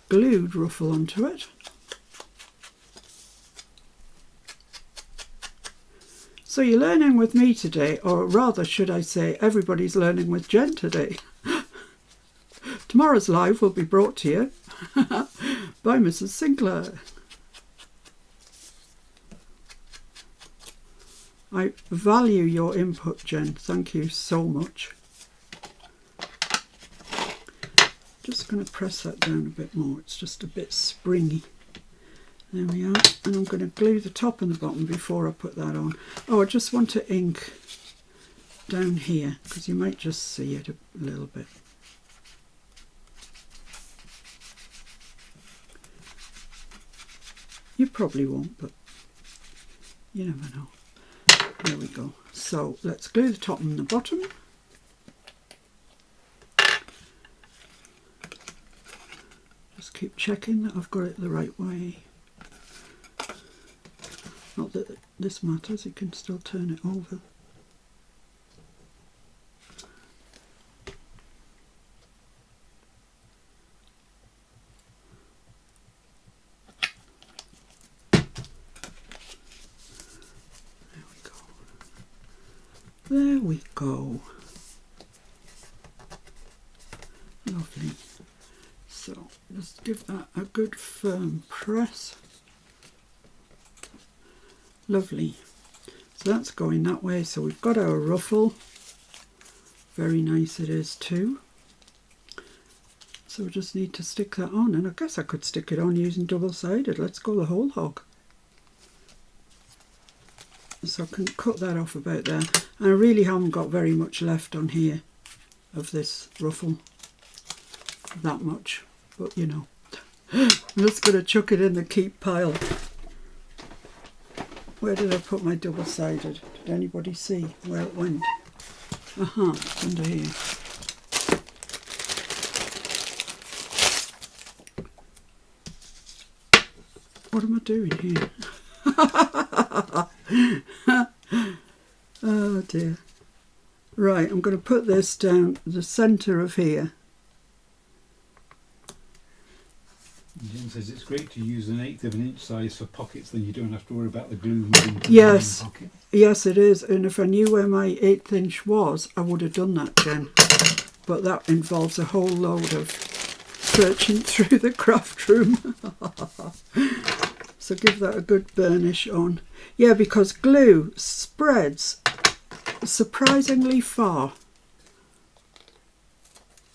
glued ruffle onto it. So you're learning with me today, or rather should I say everybody's learning with Jen today. Tomorrow's live will be brought to you by Mrs. Sinclair. I value your input, Jen. Thank you so much. Just going to press that down a bit more. It's just a bit springy. There we are. And I'm going to glue the top and the bottom before I put that on. Oh, I just want to ink down here because you might just see it a little bit. You probably won't, but you never know. There we go. So let's glue the top and the bottom. Just keep checking that I've got it the right way. Not that this matters, you can still turn it over. There we go. Lovely. So just give that a good firm press. Lovely. So that's going that way. So we've got our ruffle. Very nice it is too. So we just need to stick that on, and I guess I could stick it on using double-sided. Let's go the whole hog. So I can cut that off about there. And I really haven't got very much left on here of this ruffle. That much. But you know. I'm just going to chuck it in the keep pile. Where did I put my double-sided? Did anybody see where it went? Aha, it's under here. What am I doing here? Oh dear. Right, I'm going to put this down the centre of here. Jen says it's great to use an 1/8 of an inch size for pockets, then you don't have to worry about the glue moving to Yes, the main pocket. yes it is, and if I knew where my 1/8 inch was I would have done that, Jen, but that involves a whole load of searching through the craft room. So give that a good burnish on. Yeah, because glue spreads surprisingly far,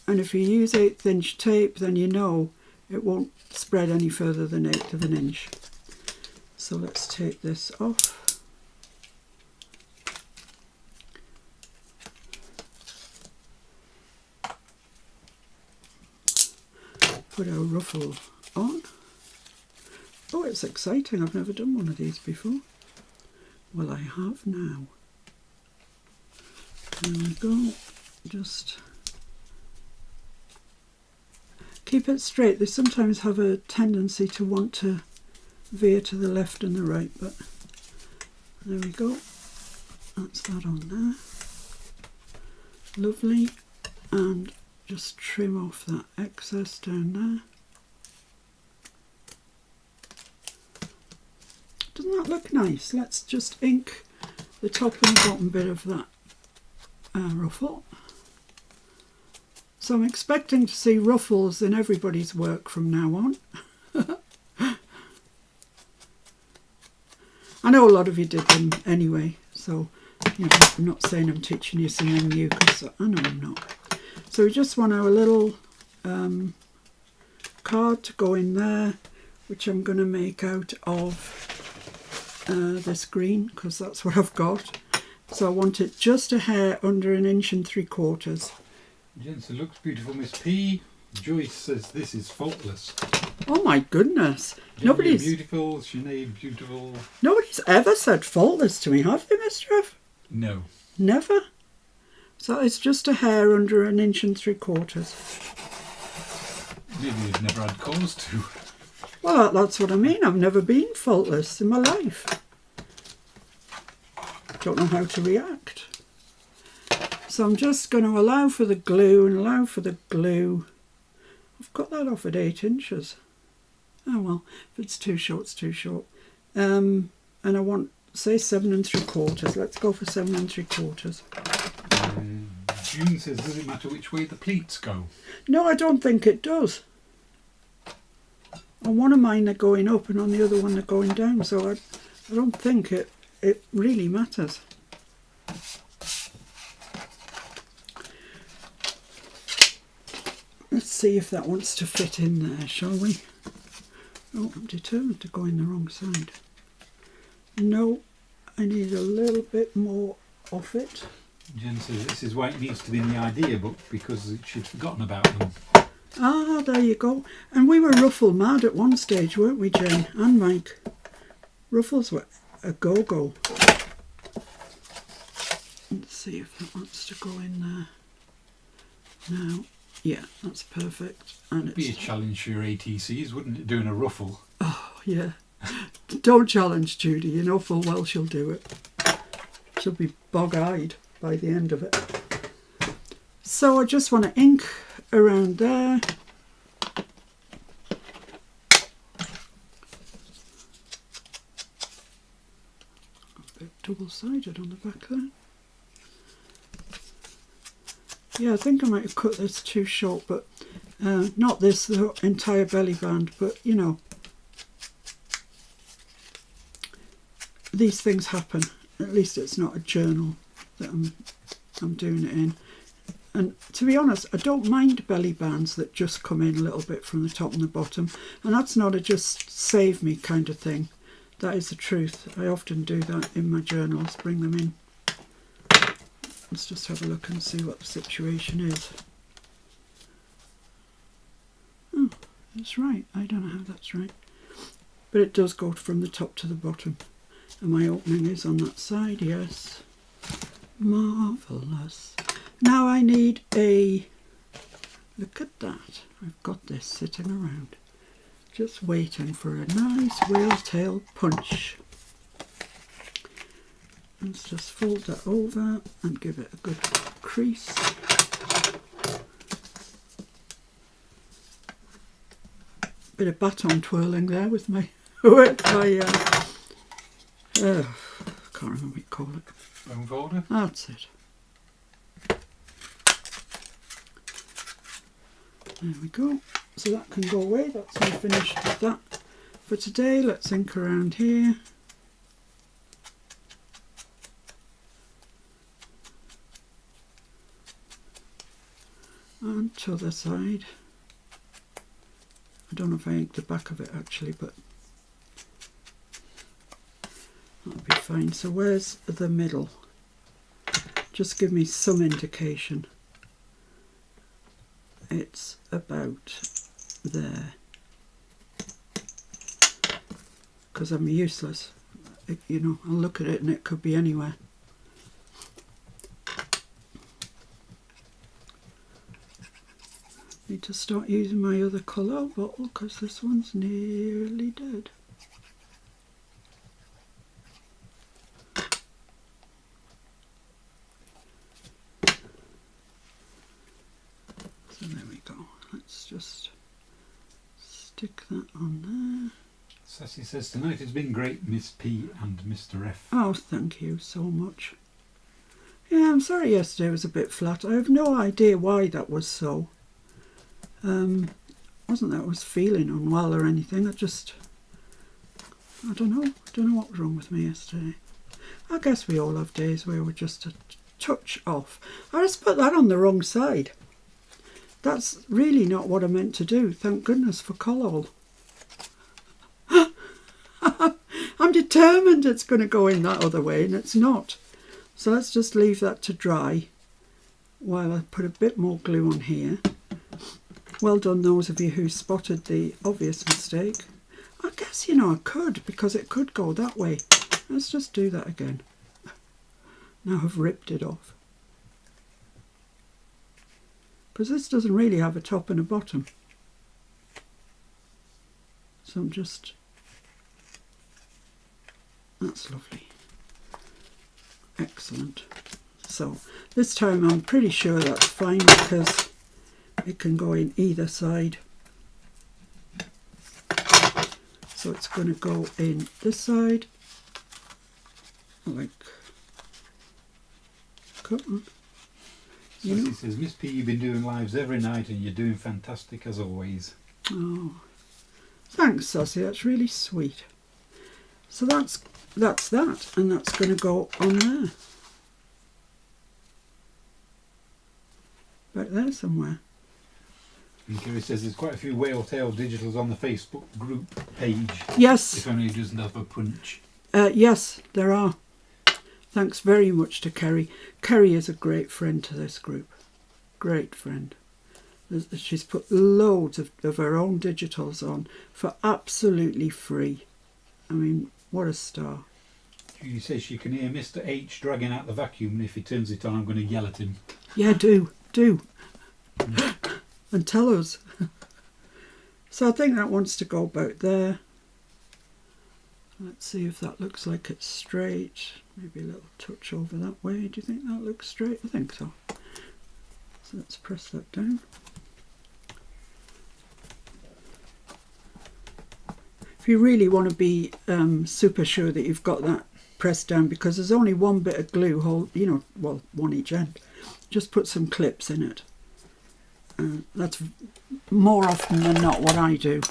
and if you use 1/8 inch tape then you know it won't spread any further than 1/8 of an inch. So let's take this off. Put our ruffle on. Oh, it's exciting. I've never done one of these before. Well, I have now. There we go. Just keep it straight. They sometimes have a tendency to want to veer to the left and the right, but there we go. That's that on there. Lovely. And just trim off that excess down there. Doesn't that look nice? Let's just ink the top and the bottom bit of that ruffle. So I'm expecting to see ruffles in everybody's work from now on. I know a lot of you did them anyway, so you know, I'm not saying I'm teaching you something new, because I know I'm not. So we just want our little card to go in there, which I'm going to make out of this green, because that's what I've got. So I want it just a hair under 1 3/4 inches. Gents, it looks beautiful, Miss P. Joyce says this is faultless. Oh my goodness. Julia, beautiful. Sinead, beautiful. Nobody's ever said faultless to me, have they, Mr. F? No. Never. So it's just a hair under 1 3/4 inches. Maybe you've never had cause to. Well, that's what I mean. I've never been faultless in my life. Don't know how to react. So I'm just going to allow for the glue and allow for the glue. I've got that off at 8 inches. Oh well, if it's too short, it's too short. And I want, say, 7 3/4. Let's go for 7 3/4. June says, does it matter which way the pleats go? No, I don't think it does. On one of mine they're going up and on the other one they're going down, so I don't think it really matters. Let's see if that wants to fit in there, shall we? Oh, I'm determined to go in the wrong side. No, I need a little bit more of it. Jen says this is why it needs to be in the idea book, because she'd forgotten about them. Ah, there you go. And we were ruffle mad at one stage, weren't we, Jane and Mike? Ruffles were a go-go. Let's see if that wants to go in there. Now, yeah, that's perfect. And It'd be a challenge for your ATCs, wouldn't it, doing a ruffle? Oh, yeah. Don't challenge Judy, you know full well she'll do it. She'll be bog-eyed by the end of it. So I just want to ink around there. A bit double-sided on the back there. Yeah, I think I might have cut this too short, but not this, the entire belly band, but you know, these things happen. At least it's not a journal that I'm doing it in. And to be honest, I don't mind belly bands that just come in a little bit from the top and the bottom. And that's not a just save me kind of thing. That is the truth. I often do that in my journals, bring them in. Let's just have a look and see what the situation is. Oh, that's right. I don't know how that's right. But it does go from the top to the bottom. And my opening is on that side, yes. Marvellous. Now I need a, look at that. I've got this sitting around. Just waiting for a nice whale tail punch. Let's just fold that over and give it a good crease. Bit of baton twirling there with my, I can't remember what you call it. Bone folder? That's it. There we go. So that can go away. That's me finished with that for today. Let's ink around here. And to the side. I don't know if I inked the back of it actually, but that'll be fine. So where's the middle? Just give me some indication. It's about there. because I'm useless. You know, I'll look at it and it could be anywhere. Need to start using my other colour bottle because this one's nearly dead. So there we go. Let's just stick that on there. Sassy says, tonight has been great, Miss P and Mr F. Oh, thank you so much. Yeah, I'm sorry yesterday was a bit flat. I have no idea why that was so. Wasn't that I was feeling unwell or anything. I don't know what was wrong with me yesterday. I guess we all have days where we're just a touch off. I just put that on the wrong side. That's really not what I meant to do. Thank goodness for Collol. I'm determined it's going to go in that other way, and it's not. So let's just leave that to dry while I put a bit more glue on here. Well done those of you who spotted the obvious mistake. I guess, you know, I could, because it could go that way. Let's just do that again. Now I've ripped it off. Because this doesn't really have a top and a bottom. So I'm just... That's lovely. Excellent. So this time I'm pretty sure that's fine because it can go in either side. So it's going to go in this side, like, come on. So she says, Miss P, you've been doing lives every night and you're doing fantastic as always. Oh, thanks, Sassy, that's really sweet. So that's that, and that's going to go on there. Back there somewhere. And Kerry says there's quite a few whale tail digitals on the Facebook group page. Yes. If only it doesn't have a punch. Yes, there are. Thanks very much to Kerry. Kerry is a great friend to this group. Great friend. She's put loads of her own digitals on for absolutely free. I mean, what a star. Judy says she can hear Mr H dragging out the vacuum, and if he turns it on I'm going to yell at him. Yeah, do. And tell us. So I think that wants to go about there. Let's see if that looks like it's straight. Maybe a little touch over that way. Do you think that looks straight? I think so. So let's press that down. If you really want to be super sure that you've got that pressed down, because there's only one bit of glue, well, one each end, just put some clips in it. That's more often than not what I do.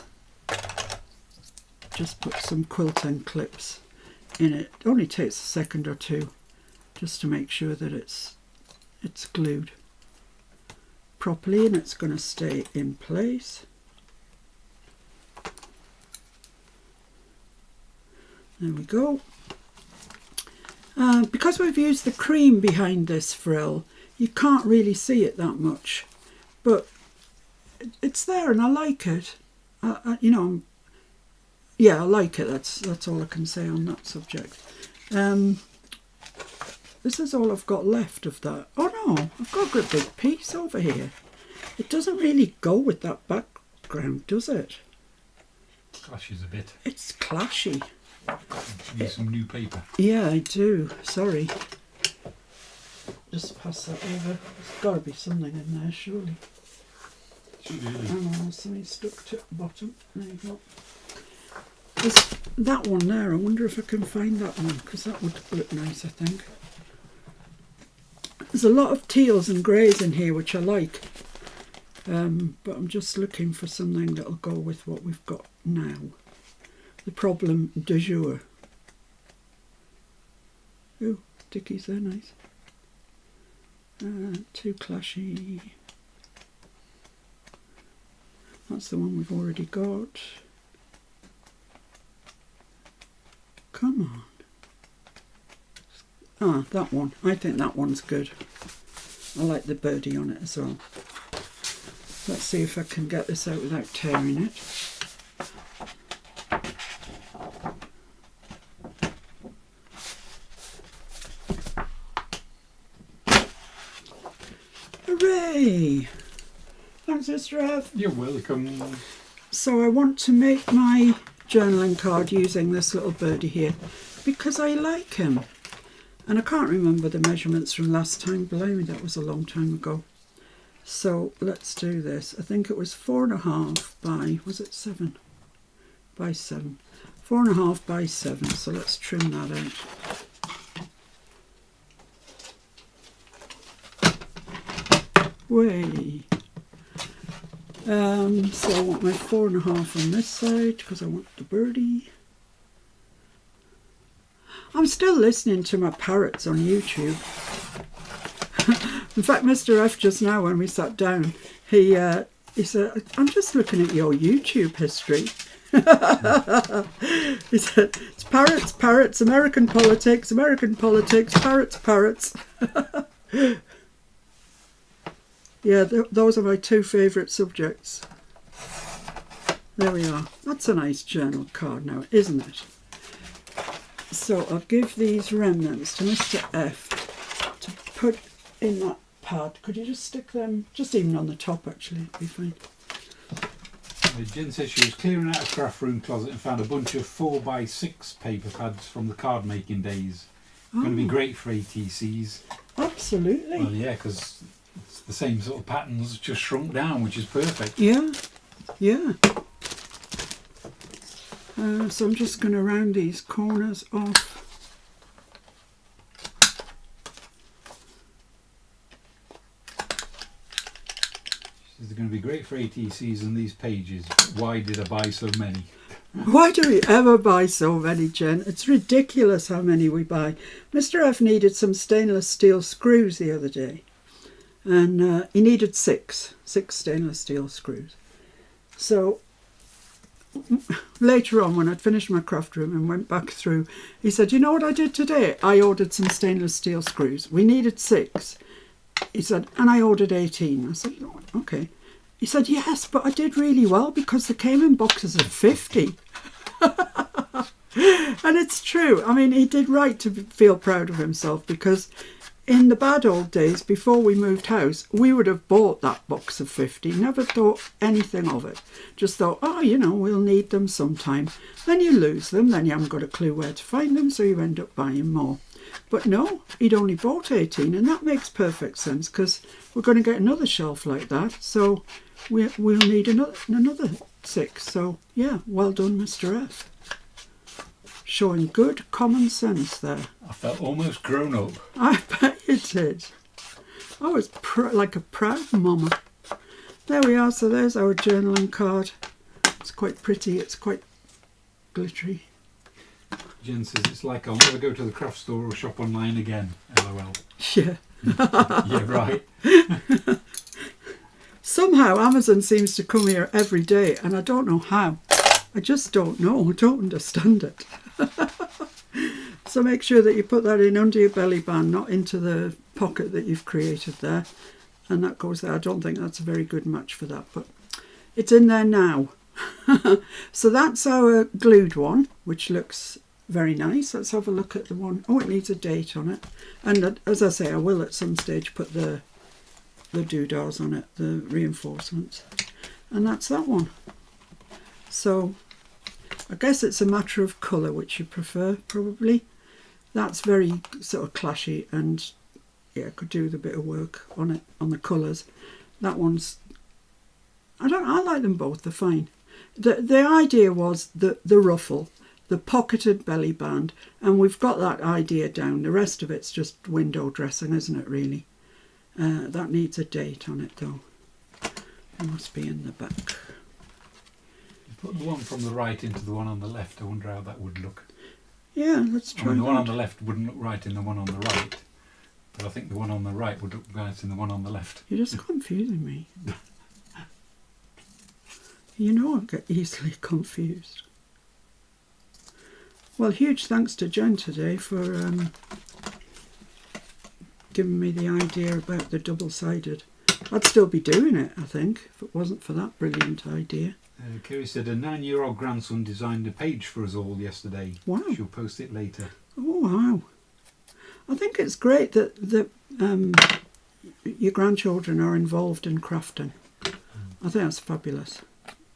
Just put some quilting clips in it. It only takes a second or two just to make sure that it's glued properly and it's going to stay in place. There we go. Because we've used the cream behind this frill, you can't really see it that much, but it's there and I like it. Yeah, I like it. That's all I can say on that subject. This is all I've got left of that. Oh no, I've got a good big piece over here. It doesn't really go with that background, does it? Clashes a bit. It's clashy. You need some new paper. Yeah, I do. Sorry. Just pass that over. There's got to be something in there, surely. Surely. Hang on, there's something stuck to the bottom. There you go. There's that one there. I wonder if I can find that one, because that would look nice, I think. There's a lot of teals and greys in here, which I like. But I'm just looking for something that'll go with what we've got now. The problem du jour. Oh, stickies, they're nice. Too clashy. That's the one we've already got. Come on. Ah, that one. I think that one's good. I like the birdie on it as well. Let's see if I can get this out without tearing it. Hooray! Thanks, Mr. F. You're welcome. So I want to make my journaling card using this little birdie here because I like him. And I can't remember the measurements from last time. Blimey, that was a long time ago. So let's do this. I think it was 4.5 by, was it 7? By 7. 4.5 by 7. So let's trim that out. Way. So I want my 4.5 on this side because I want the birdie. I'm still listening to my parrots on YouTube. In fact, Mr. F just now when we sat down, he said, I'm just looking at your YouTube history. He said, it's parrots, parrots, American politics, parrots, parrots. Yeah, those are my two favourite subjects. There we are. That's a nice journal card now, isn't it? So I'll give these remnants to Mr. F to put in that pad. Could you just stick them, just even on the top actually, it'd be fine. Jen says she was clearing out a craft room closet and found a bunch of 4x6 paper pads from the card making days. Going to be great for ATCs. Absolutely. Well, yeah, because it's the same sort of patterns, just shrunk down, which is perfect. Yeah, yeah. So I'm just going to round these corners off. They're going to be great for ATCs and these pages. Why did I buy so many? Why do we ever buy so many, Jen? It's ridiculous how many we buy. Mr. F needed some stainless steel screws the other day. And he needed six stainless steel screws. So later on when I'd finished my craft room and went back through, he said, you know what I did today? I ordered some stainless steel screws. We needed 6. He said, and I ordered 18. I said, oh, okay. He said, yes, but I did really well because they came in boxes of 50. And it's true. I mean, he did right to feel proud of himself because in the bad old days, before we moved house, we would have bought that box of 50, never thought anything of it. Just thought, oh, you know, we'll need them sometime. Then you lose them, then you haven't got a clue where to find them, so you end up buying more. But no, he'd only bought 18, and that makes perfect sense because we're going to get another shelf like that, so we'll need another 6. So, yeah, well done, Mr. F. Showing good common sense there. I felt almost grown up. I bet you did. I was like a proud mama. There we are, so there's our journaling card. It's quite pretty, it's quite glittery. Jen says it's like I'll never go to the craft store or shop online again. LOL. Yeah. Yeah, right. Somehow Amazon seems to come here every day and I don't know how. I just don't know. I don't understand it. So make sure that you put that in under your belly band, not into the pocket that you've created there. And that goes there. I don't think that's a very good match for that, but it's in there now. So that's our glued one, which looks very nice. Let's have a look at the one. Oh, it needs a date on it. And as I say, I will at some stage put the doodahs on it, the reinforcements. And that's that one. So I guess it's a matter of colour which you prefer, probably. That's very sort of clashy and yeah, could do with a bit of work on it, on the colours. That one's, I like them both, they're fine. The idea was the ruffle, the pocketed belly band, and we've got that idea down. The rest of it's just window dressing, isn't it, really? That needs a date on it, though. It must be in the back. You put the one from the right into the one on the left. I wonder how that would look. Yeah, let's try. I mean, the one on the left wouldn't look right in the one on the right, but I think the one on the right would look right in the one on the left. You're just confusing me. You know I get easily confused. Well, huge thanks to Jen today for giving me the idea about the double-sided. I'd still be doing it, I think, if it wasn't for that brilliant idea. Kerry said a 9-year-old grandson designed a page for us all yesterday. Wow. She'll post it later. Oh, wow. I think it's great that your grandchildren are involved in crafting. I think that's fabulous.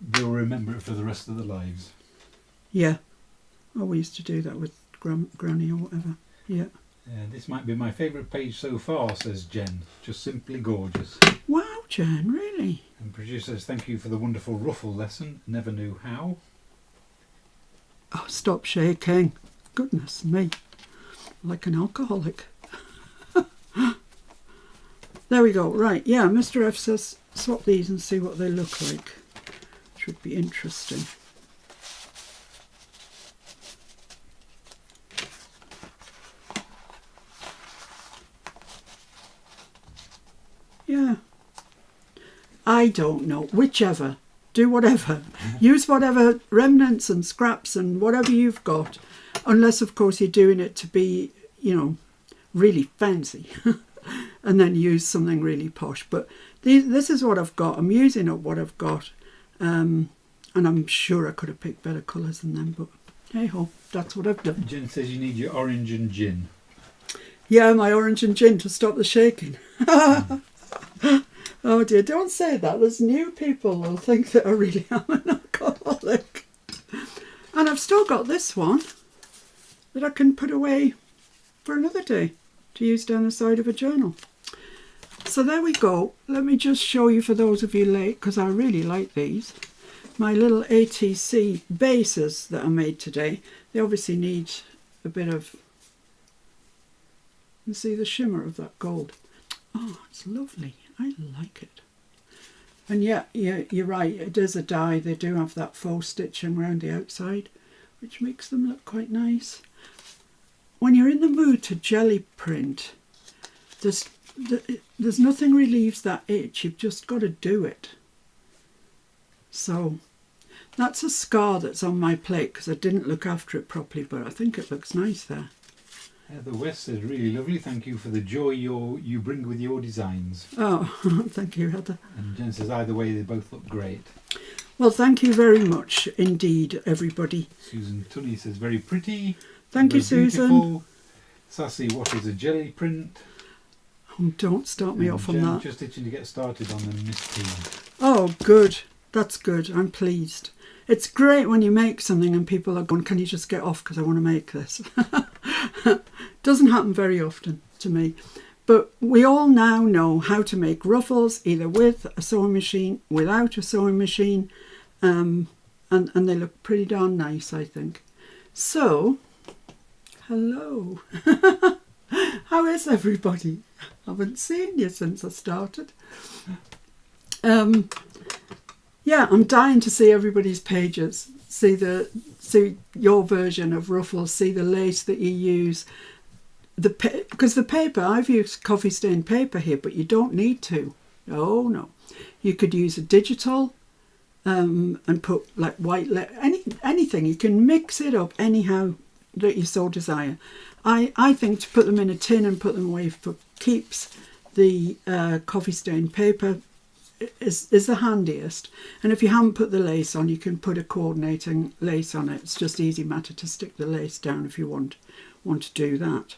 They'll remember it for the rest of their lives. Yeah. Oh, we used to do that with Granny or whatever. Yeah. This might be my favourite page so far, says Jen. Just simply gorgeous. Wow, Jen, really? And producer says, thank you for the wonderful ruffle lesson. Never knew how. Oh, stop shaking. Goodness me. Like an alcoholic. There we go. Right, yeah, Mr. F says swap these and see what they look like. Which would be interesting. Yeah. I don't know. Whichever. Do whatever. Use whatever remnants and scraps and whatever you've got. Unless, of course, you're doing it to be, you know, really fancy. And then use something really posh. But this is what I've got. I'm using up what I've got. And I'm sure I could have picked better colours than them. But hey ho, that's what I've done. Jen says you need your orange and gin. Yeah, my orange and gin to stop the shaking. Oh dear, don't say that. There's new people who'll think that I really am an alcoholic. And I've still got this one that I can put away for another day to use down the side of a journal. So there we go. Let me just show you, for those of you late, because I really like these, my little ATC bases that I made today. They obviously need a bit of, you see the shimmer of that gold. Oh, it's lovely. I like it. And yeah, you're right, it is a dye. They do have that faux stitching around the outside, which makes them look quite nice. When you're in the mood to jelly print, there's nothing relieves that itch. You've just got to do it. So that's a scar that's on my plate because I didn't look after it properly, but I think it looks nice there. The West says, really lovely. Thank you for the joy you bring with your designs. Oh, thank you, Heather. And Jen says, either way, they both look great. Well, thank you very much indeed, everybody. Susan Tunney says, very pretty. Thank you, very Susan. Beautiful. Sassy, what is a jelly print? Oh, don't start me And off on Jen that. just itching to get started on the Miss Tea. Oh, good. That's good. I'm pleased. It's great when you make something and people are going, can you just get off because I want to make this? Doesn't happen very often to me. But we all now know how to make ruffles, either with a sewing machine, without a sewing machine. And they look pretty darn nice, I think. So, hello. How is everybody? I haven't seen you since I started. Yeah, I'm dying to see everybody's pages, see your version of ruffles, see the lace that you use. Because the paper, I've used coffee stained paper here, but you don't need to. Oh no, you could use a digital and put like white anything. You can mix it up anyhow that you so desire. I think to put them in a tin and put them away for keeps, the coffee stained paper is the handiest. And if you haven't put the lace on, you can put a coordinating lace on it. It's just easy matter to stick the lace down if you want to do that.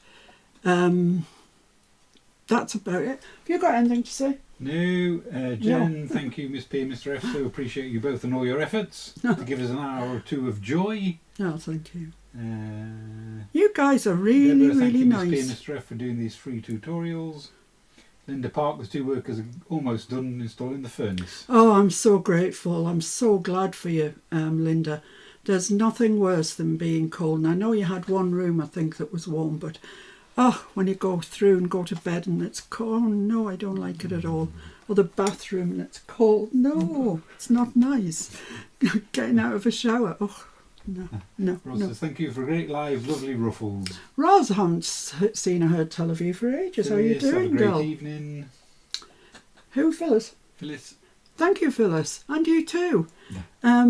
That's about it. Have you got anything to say? No, Jen, No. thank you, Miss P and Mr F. So appreciate you both and all your efforts to give us an hour or two of joy. Oh, thank you. Uh, You guys are really, Deborah, thank really you, Miss P and nice. Mr F, for doing these free tutorials. Linda Park, the two workers are almost done installing the furnace. Oh, I'm so grateful. I'm so glad for you, Linda. There's nothing worse than being cold. And I know you had one room, I think, that was warm, but when you go through and go to bed and it's cold, oh no, I don't like it at all. Or the bathroom and it's cold. No, it's not nice. Getting out of a shower. Oh, no. Ross says, thank you for a great live, lovely ruffles. Ros, I haven't seen or heard tell of you for ages. How are you Phyllis, have a doing, great girl? evening. Who, Phyllis? Phyllis. Thank you, Phyllis. And you too. Yeah.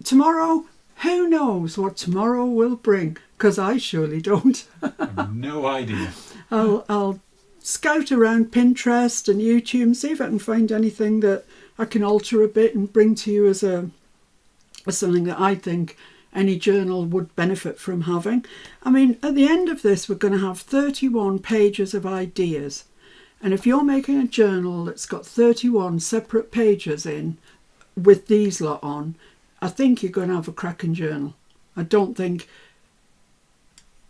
Tomorrow, who knows what tomorrow will bring? Because I surely don't. I have no idea. I'll scout around Pinterest and YouTube and see if I can find anything that I can alter a bit and bring to you as something that I think any journal would benefit from having. I mean, at the end of this, we're going to have 31 pages of ideas. And if you're making a journal that's got 31 separate pages in with these lot on, I think you're going to have a cracking journal. I don't think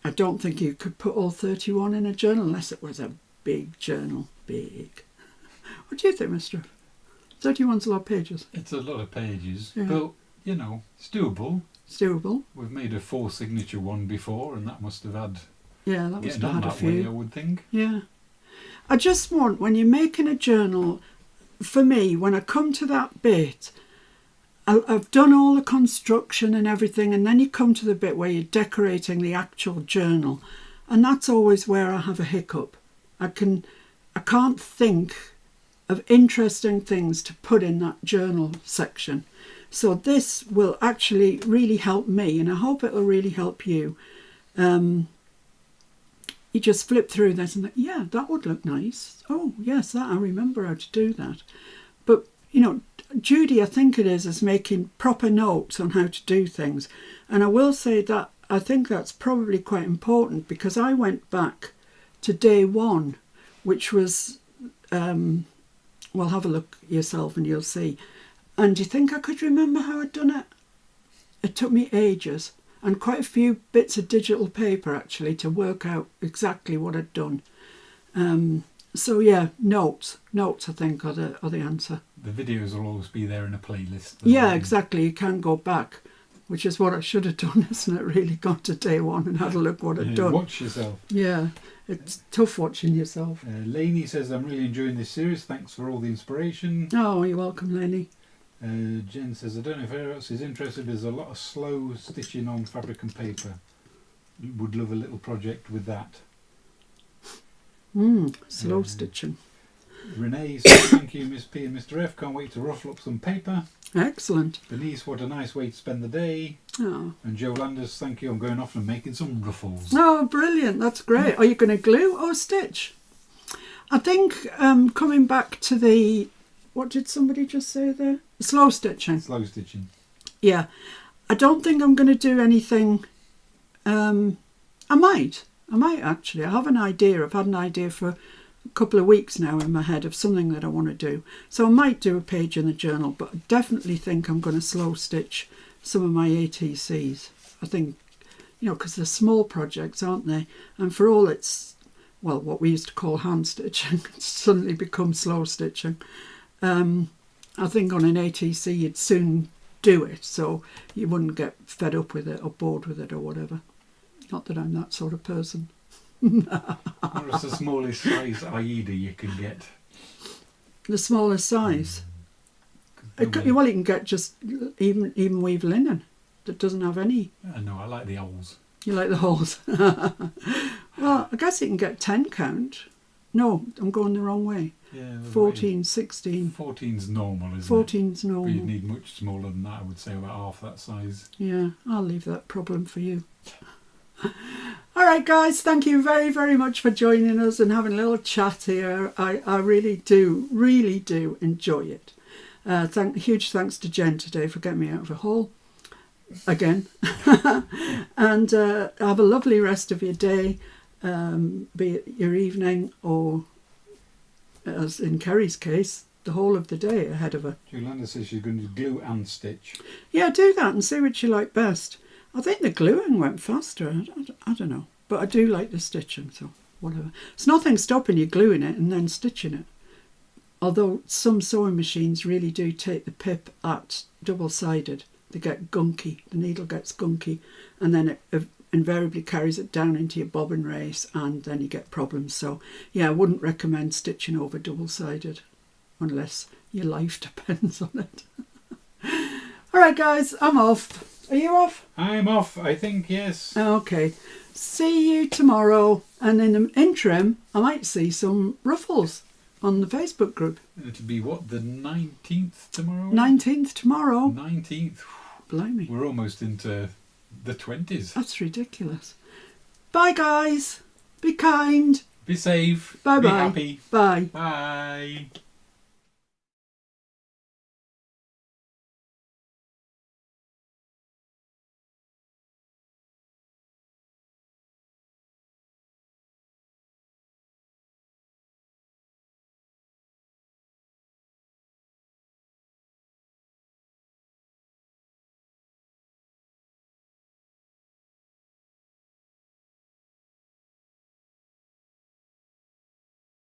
you could put all 31 in a journal unless it was a big journal. Big. What do you think, Mr. 31's a lot of pages. It's a lot of pages, Yeah. but you know, it's doable. It's doable. We've made a 4 signature one before, and that must have had Yeah, that must getting have on had a that way, I few. would think. Yeah. I just want, when you're making a journal, for me, when I come to that bit, I've done all the construction and everything, and then you come to the bit where you're decorating the actual journal, and that's always where I have a hiccup. I can't think of interesting things to put in that journal section. So this will actually really help me, and I hope it'll really help you. You just flip through this and think, yeah, that would look nice. Oh, yes, I remember how to do that. But, you know, Judy, I think it is making proper notes on how to do things. And I will say that I think that's probably quite important, because I went back to day one, which was, well, have a look yourself and you'll see. And do you think I could remember how I'd done it? It took me ages and quite a few bits of digital paper actually to work out exactly what I'd done. So yeah, notes I think are the answer. The videos will always be there in a playlist. Yeah, exactly. You can go back, which is what I should have done, isn't it? Really gone to day one and had a look what I'd done. Watch yourself. Yeah, it's tough watching yourself. Lainey says, I'm really enjoying this series. Thanks for all the inspiration. Oh, you're welcome, Lenny. Jen says, I don't know if anyone else is interested, there's a lot of slow stitching on fabric and paper. Would love a little project with that. Slow stitching. Renee says, thank you, Miss P and Mr F. Can't wait to ruffle up some paper. Excellent. Denise, what a nice way to spend the day. Oh. And Joe Landers, thank you. I'm going off and making some ruffles. Oh, brilliant. That's great. Are you going to glue or stitch? I think coming back to the, what did somebody just say there? Slow stitching. Slow stitching. Yeah. I don't think I'm going to do anything. I might actually. I have an idea. I've had an idea for a couple of weeks now in my head of something that I want to do. So I might do a page in the journal, but I definitely think I'm going to slow stitch some of my ATCs. I think, you know, because they're small projects, aren't they? And for all it's, well, what we used to call hand stitching, it's suddenly become slow stitching. I think on an ATC you'd soon do it, so you wouldn't get fed up with it or bored with it or whatever. Not that I'm that sort of person. What's the smallest size AIDA you can get? The smallest size? Well, you can get just even weave linen that doesn't have any. No, I like the holes. You like the holes? Well, I guess you can get 10 count. No, I'm going the wrong way. Yeah, 14, 16. 14's normal, isn't 14's it? normal. But you'd need much smaller than that, I would say, about half that size. Yeah, I'll leave that problem for you. All right, guys, thank you very, very much for joining us and having a little chat here. I really do enjoy it. Huge thanks to Jen today for getting me out of a hole again. And have a lovely rest of your day, be it your evening or, as in Kerry's case, the whole of the day ahead of her. Yolanda says she's going to glue and stitch. Yeah, do that and see which you like best. I think the gluing went faster. I don't know. But I do like the stitching, so whatever. There's nothing stopping you gluing it and then stitching it. Although some sewing machines really do take the pip at double-sided. They get gunky. The needle gets gunky. And then it invariably carries it down into your bobbin race and then you get problems. So, yeah, I wouldn't recommend stitching over double-sided unless your life depends on it. All right, guys, I'm off. Are you off? I'm off, I think, yes. Okay. See you tomorrow. And in the interim, I might see some ruffles on the Facebook group. It'll be, what, the 19th tomorrow? 19th tomorrow. 19th. Blimey. We're almost into the 20s. That's ridiculous. Bye, guys. Be kind. Be safe. Bye-bye. Be happy. Bye. Bye.